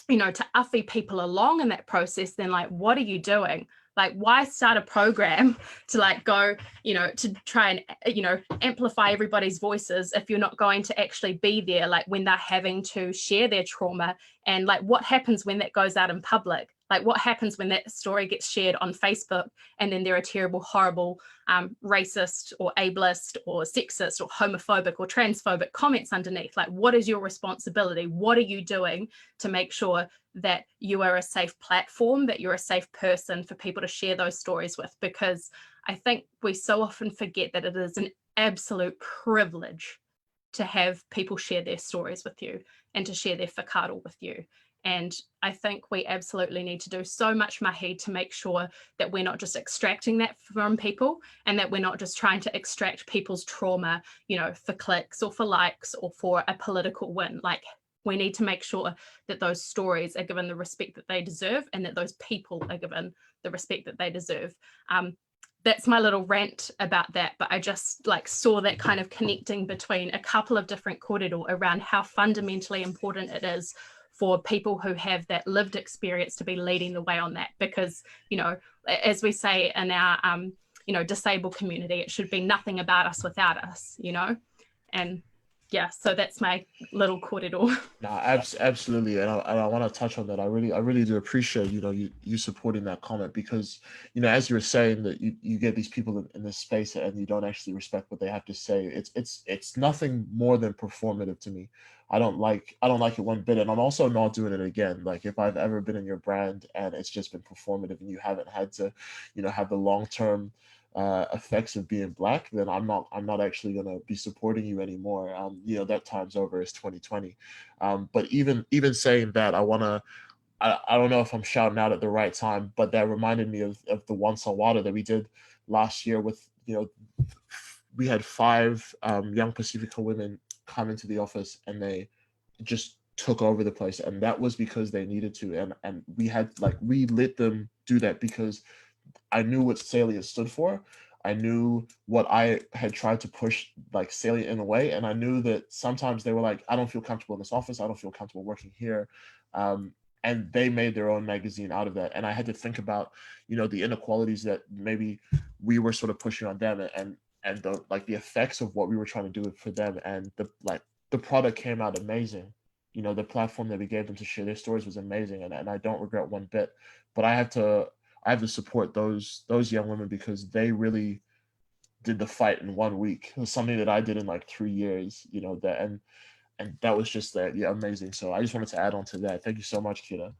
you know, to uffy people along in that process, then like, what are you doing? Like, why start a program to like go, you know, to try and, you know, amplify everybody's voices if you're not going to actually be there, like when they're having to share their trauma? And like, what happens when that goes out in public? Like, what happens when that story gets shared on Facebook and then there are terrible, horrible, racist or ableist or sexist or homophobic or transphobic comments underneath? Like, what is your responsibility? What are you doing to make sure that you are a safe platform, that you're a safe person for people to share those stories with? Because I think we so often forget that it is an absolute privilege to have people share their stories with you and to share their Ficado with you. And I think we absolutely need to do so much mahi to make sure that we're not just extracting that from people, and that we're not just trying to extract people's trauma, you know, for clicks or for likes or for a political win. Like, we need to make sure that those stories are given the respect that they deserve, and that those people are given the respect that they deserve. That's my little rant about that, but I just like saw that kind of connecting between a couple of different kōrero around how fundamentally important it is for people who have that lived experience to be leading the way on that. Because, you know, as we say in our, you know, disabled community, it should be nothing about us without us, you know? And yeah, so that's my little kōrero. No, absolutely, and I want to touch on that. I really do appreciate, you know, you supporting that comment, because, you know, as you were saying, that you get these people in this space and you don't actually respect what they have to say. It's nothing more than performative to me. I don't like it one bit, and I'm also not doing it again. Like, if I've ever been in your brand and it's just been performative and you haven't had to, you know, have the long-term effects of being Black, then I'm not actually going to be supporting you anymore. You know, that time's over. It's 2020. But even saying that, I don't know if I'm shouting out at the right time, but that reminded me of the Once on Water that we did last year with, you know, we had 5 young Pacifica women come into the office and they just took over the place, and that was because they needed to, and we let them do that because I knew what Salient stood for. I knew what I had tried to push, like, Salient in a way, and I knew that sometimes they were like, I don't feel comfortable in this office, I don't feel comfortable working here, and they made their own magazine out of that. And I had to think about, you know, the inequalities that maybe we were sort of pushing on them, and the effects of what we were trying to do for them, and the product came out amazing. You know, the platform that we gave them to share their stories was amazing, and I don't regret one bit. But I have to support those young women, because they really did the fight in 1 week. It was something that I did in like 3 years, you know, that and that was just amazing. So I just wanted to add on to that. Thank you so much, Kera.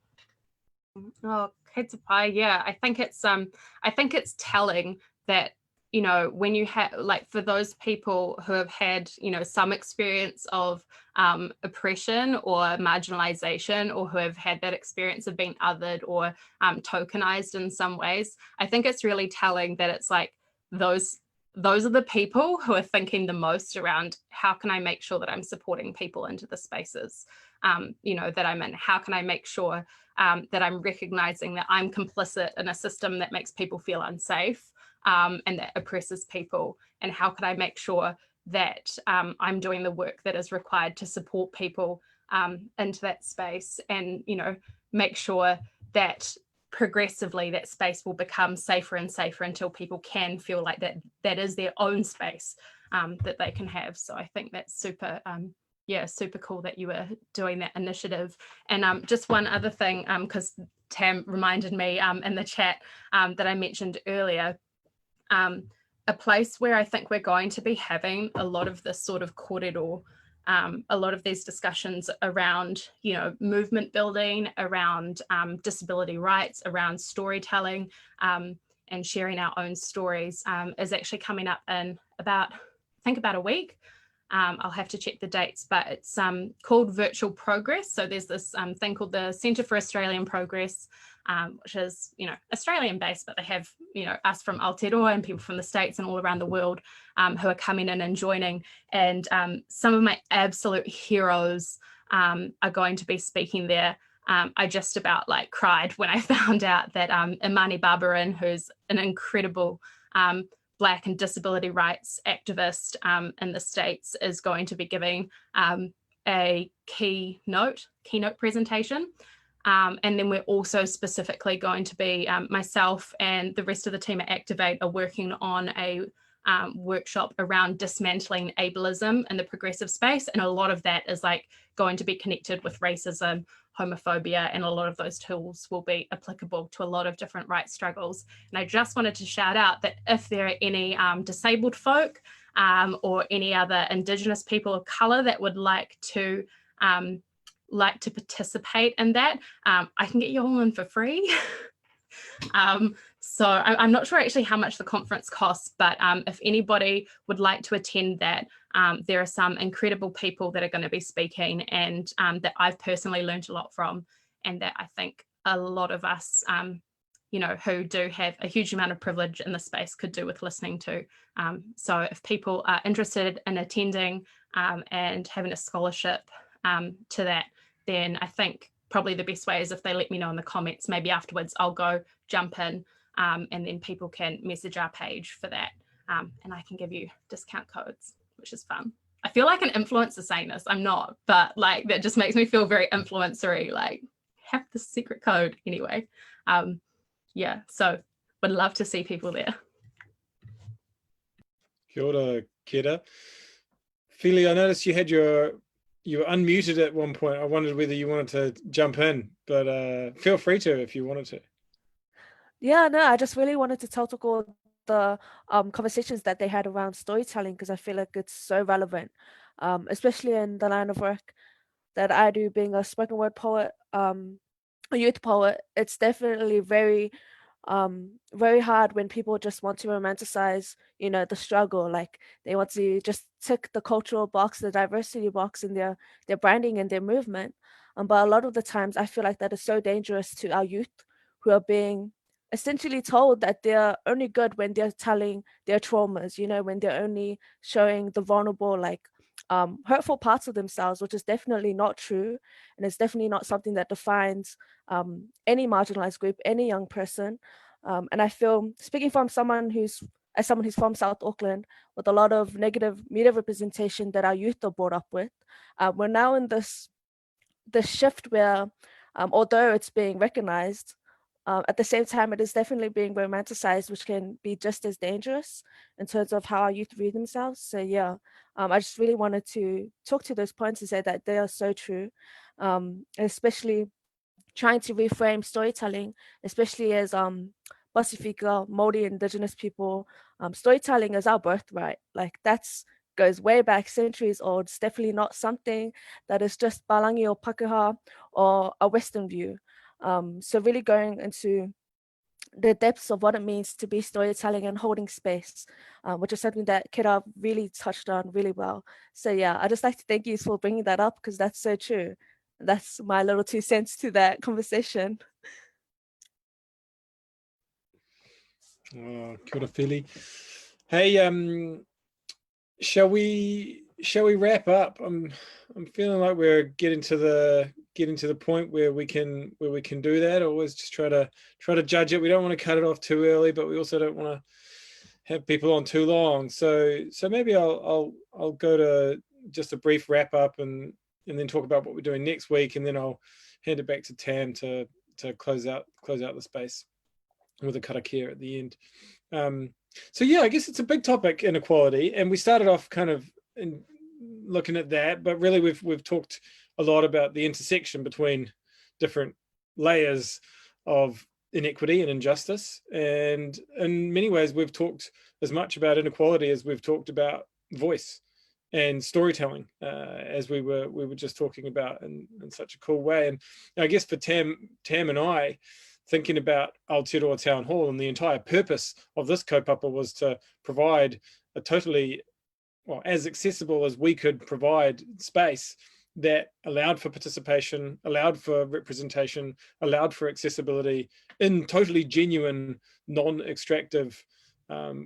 Oh, Kētapai, yeah, I think it's telling that, you know, when you have, like, for those people who have had, you know, some experience of oppression or marginalization, or who have had that experience of being othered or tokenized in some ways, I think it's really telling that it's like those are the people who are thinking the most around, how can I make sure that I'm supporting people into the spaces, you know, that I'm in? How can I make sure that I'm recognizing that I'm complicit in a system that makes people feel unsafe, and that oppresses people? And how can I make sure that I'm doing the work that is required to support people into that space, and, you know, make sure that progressively that space will become safer and safer until people can feel like that is their own space that they can have. So I think that's super super cool that you were doing that initiative. And just one other thing, because Tam reminded me in the chat that I mentioned earlier, a place where I think we're going to be having a lot of this sort of kōrero, a lot of these discussions around, you know, movement building, around disability rights, around storytelling, and sharing our own stories, is actually coming up in about a week. I'll have to check the dates, but it's called Virtual Progress. So there's this thing called the Centre for Australian Progress, which is, you know, Australian based, but they have, you know, us from Aotearoa and people from the States and all around the world who are coming in and joining. And some of my absolute heroes are going to be speaking there. I just about like cried when I found out that Imani Barbarin, who's an incredible Black and disability rights activist in the States, is going to be giving a keynote presentation. And then we're also specifically going to be, myself and the rest of the team at Activate are working on a workshop around dismantling ableism in the progressive space. And a lot of that is like going to be connected with racism, homophobia, and a lot of those tools will be applicable to a lot of different rights struggles. And I just wanted to shout out that if there are any disabled folk or any other Indigenous people of colour that would like to participate in that, I can get you all in for free. So I'm not sure actually how much the conference costs, but if anybody would like to attend that, there are some incredible people that are going to be speaking, and that I've personally learned a lot from, and that I think a lot of us, you know, who do have a huge amount of privilege in the space could do with listening to. So if people are interested in attending and having a scholarship to that, then I think probably the best way is if they let me know in the comments. Maybe afterwards I'll go jump in, and then people can message our page for that, and I can give you discount codes, which is fun. I feel like an influencer saying this. I'm not, but like that just makes me feel very influencery, like have the secret code anyway. Yeah, so would love to see people there. Kia ora, Kera. Fili, I noticed you were unmuted at one point. I wondered whether you wanted to jump in, but feel free to if you wanted to. Yeah, no, I just really wanted to talk all the conversations that they had around storytelling, because I feel like it's so relevant, especially in the line of work that I do, being a spoken word poet, a youth poet. It's definitely very hard when people just want to romanticize, you know, the struggle. Like they want to just tick the cultural box, the diversity box in their branding and their movement. But a lot of the times I feel like that is so dangerous to our youth, who are being essentially told that they're only good when they're telling their traumas, you know, when they're only showing the vulnerable, like hurtful parts of themselves, which is definitely not true. And it's definitely not something that defines any marginalized group, any young person. And I feel, speaking from someone who's from South Auckland, with a lot of negative media representation that our youth are brought up with, we're now in this shift where, although it's being recognized, at the same time, it is definitely being romanticized, which can be just as dangerous in terms of how our youth read themselves. So yeah, I just really wanted to talk to those points and say that they are so true, especially trying to reframe storytelling, especially as Pasifika, Māori, Indigenous people. Storytelling is our birthright. Like that's goes way back, centuries old. It's definitely not something that is just Palangi or Pakeha or a Western view. So really going into the depths of what it means to be storytelling and holding space, which is something that Kera really touched on really well. So yeah, I just like to thank you for bringing that up, because that's so true. That's my little 2 cents to that conversation. Oh, kia ora, Fili. Hey, shall we wrap up? I'm feeling like we're getting to the point where we can do that. Always just try to judge it. We don't want to cut it off too early, but we also don't want to have people on too long. So maybe I'll go to just a brief wrap up and then talk about what we're doing next week, and then I'll hand it back to Tam to close out the space with a karakia at the end. So yeah, I guess it's a big topic, inequality, and we started off kind of looking at that, but really we've talked a lot about the intersection between different layers of inequity and injustice, and in many ways we've talked as much about inequality as we've talked about voice and storytelling, as we were just talking about in such a cool way. And I guess for Tam and I, thinking about Aotearoa Town Hall, and the entire purpose of this kaupapa was to provide a totally, well, as accessible as we could provide space that allowed for participation, allowed for representation, allowed for accessibility in totally genuine, non-extractive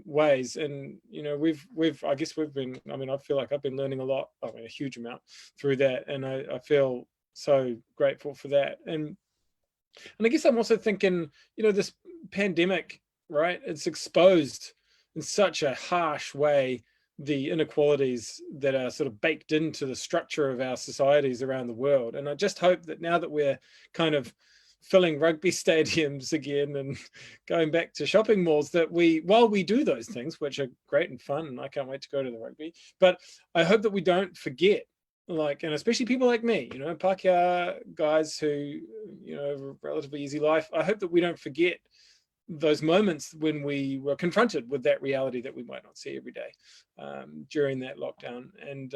ways. And you know, I feel like I've been learning a lot, a huge amount through that, and I feel so grateful for that. And I guess I'm also thinking, you know, this pandemic, right? It's exposed in such a harsh way the inequalities that are sort of baked into the structure of our societies around the world. And I just hope that now that we're kind of filling rugby stadiums again and going back to shopping malls, that while we do those things, which are great and fun, and I can't wait to go to the rugby, but I hope that we don't forget, and especially people like me, Pākehā guys who, have a relatively easy life. I hope that we don't forget those moments when we were confronted with that reality that we might not see every day during that lockdown. And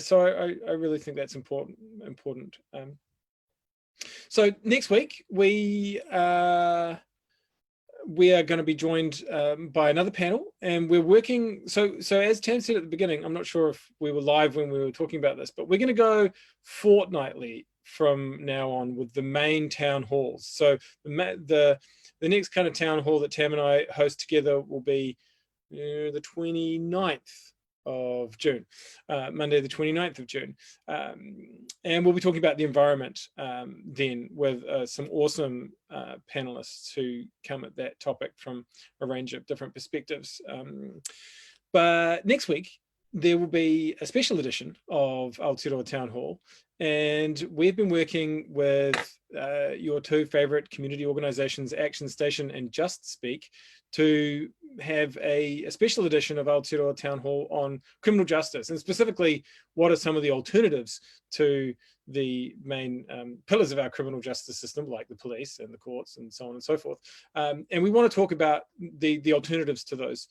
so I really think that's important. So next week we are going to be joined by another panel, and we're working. So as Tam said at the beginning, I'm not sure if we were live when we were talking about this, but we're going to go fortnightly from now on with the main town halls. So the next kind of town hall that Tam and I host together will be the 29th of June, Monday the 29th of June. And we'll be talking about the environment then with some awesome panelists who come at that topic from a range of different perspectives. But next week, there will be a special edition of Aotearoa Town Hall, and we've been working with your two favourite community organisations, Action Station and Just Speak, to have a special edition of Aotearoa Town Hall on criminal justice, and specifically what are some of the alternatives to the main pillars of our criminal justice system, like the police and the courts and so on and so forth. And we want to talk about the alternatives to those.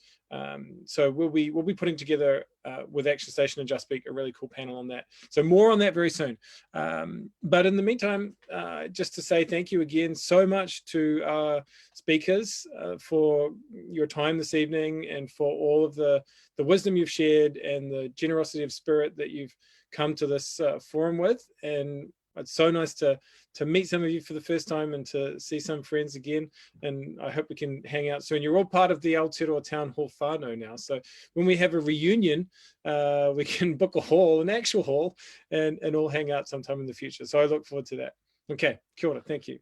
So we'll be putting together with Action Station and Just Speak a really cool panel on that. So more on that very soon. But in the meantime, just to say thank you again so much to our speakers for your time this evening, and for all of the wisdom you've shared and the generosity of spirit that you've come to this forum with. And it's so nice to meet some of you for the first time and to see some friends again. And I hope we can hang out soon. You're all part of the Aotearoa Town Hall whānau now. So when we have a reunion, we can book a hall, an actual hall, and all hang out sometime in the future. So I look forward to that. Okay, kia ora, thank you.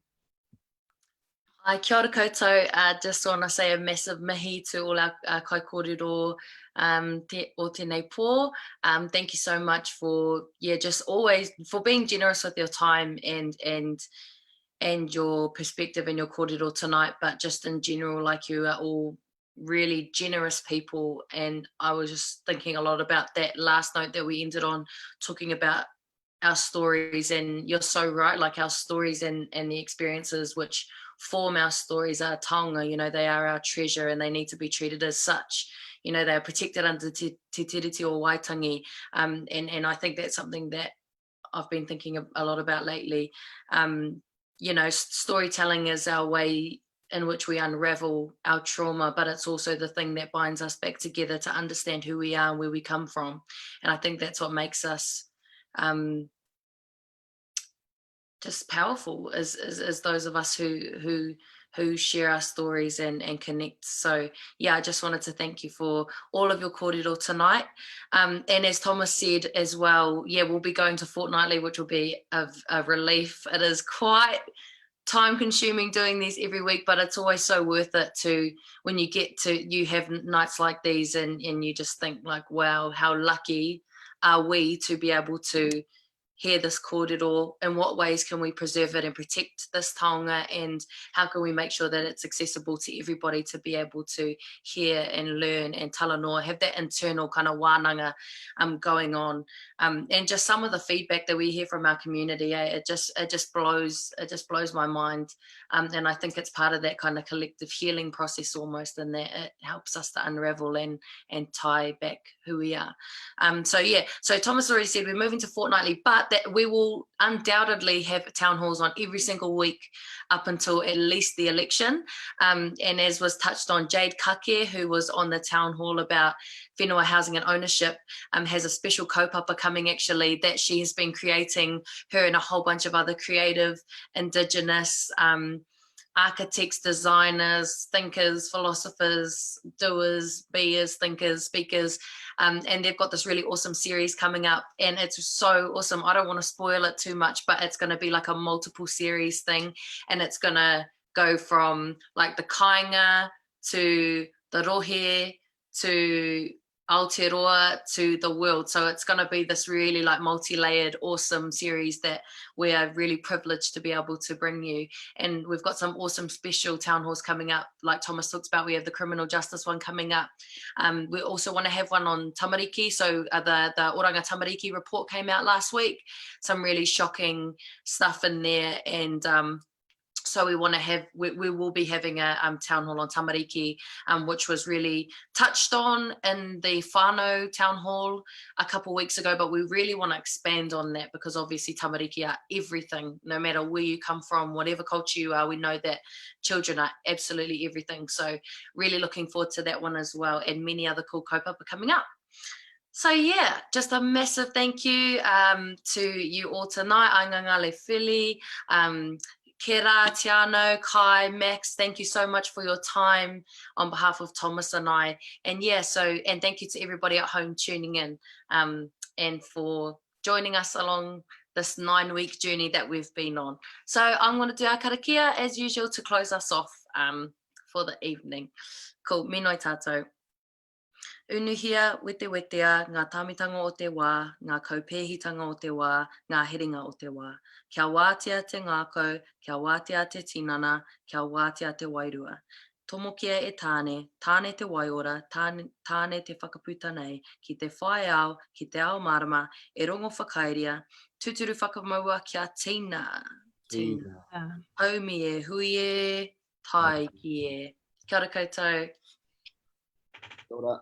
Hi, kia ora koutou. Just want to say a massive mihi to all our kai kōrero o tēnei pō. Thank you so much for just always for being generous with your time and your perspective and your kōrero tonight, but just in general, like, you are all really generous people. And I was just thinking a lot about that last note that we ended on, talking about our stories. And you're so right, like, our stories and the experiences which form our stories are taonga, they are our treasure, and they need to be treated as such. They are protected under te tiriti o waitangi. And I think that's something that I've been thinking a lot about lately. Storytelling is our way in which we unravel our trauma, but it's also the thing that binds us back together to understand who we are and where we come from. And I think that's what makes us just powerful, as those of us who share our stories and connect. So I just wanted to thank you for all of your kōrero tonight. And as Thomas said as well, we'll be going to fortnightly, which will be a relief. It is quite time consuming doing these every week, but it's always so worth it to, when you have nights like these and you just think like, wow, how lucky are we to be able to hear this kōrero. In what ways can we preserve it and protect this taonga, and how can we make sure that it's accessible to everybody to be able to hear and learn and talanoa, have that internal kind of wānanga going on. And just some of the feedback that we hear from our community, it just blows my mind. And I think it's part of that kind of collective healing process almost, and that it helps us to unravel and tie back who we are. So Thomas already said we're moving to fortnightly, but that we will undoubtedly have town halls on every single week up until at least the election. And as was touched on, Jade Kake, who was on the town hall about whenua housing and ownership, has a special kaupapa coming actually that she has been creating, her and a whole bunch of other creative Indigenous architects, designers, thinkers, philosophers, doers, beers, thinkers, speakers, and they've got this really awesome series coming up, and it's so awesome. I don't want to spoil it too much, but it's going to be like a multiple series thing, and it's going to go from like the kāinga to the rohe to Aotearoa to the world. So it's going to be this really like multi-layered, awesome series that we are really privileged to be able to bring you. And we've got some awesome special town halls coming up. Like Thomas talks about, we have the criminal justice one coming up. We also want to have one on tamariki. So the Oranga Tamariki report came out last week. Some really shocking stuff in there. And so we want to have, we will be having a town hall on tamariki, which was really touched on in the whānau town hall a couple of weeks ago, but we really want to expand on that because obviously tamariki are everything, no matter where you come from, whatever culture you are, we know that children are absolutely everything. So really looking forward to that one as well, and many other cool kaupapa coming up. So yeah, just a massive thank you to you all tonight. Aigagalefili, Kera, Teanau, Kai, Max, thank you so much for your time on behalf of Thomas and I. And yeah, and thank you to everybody at home tuning in and for joining us along this 9-week journey that we've been on. So I'm going to do our karakia as usual to close us off for the evening. Cool, minoi tātou. Unuhia wete wetea, ngā tāmitanga o te wā, ngā kaupēhitanga o te wā, ngā heringa o te wā. Kia wātea te ngākau, kia wātea te tinana, kia wātea te wairua. Tomokia e tāne, tāne te waiora, tāne te whakaputa nei, ki te whae ao, ki te ao marama, e rongo whakairia, tuturu whakamaua kia tina. Tina. Haumi e, hui e, tai ki e. Kia ora koutou. Kia ora.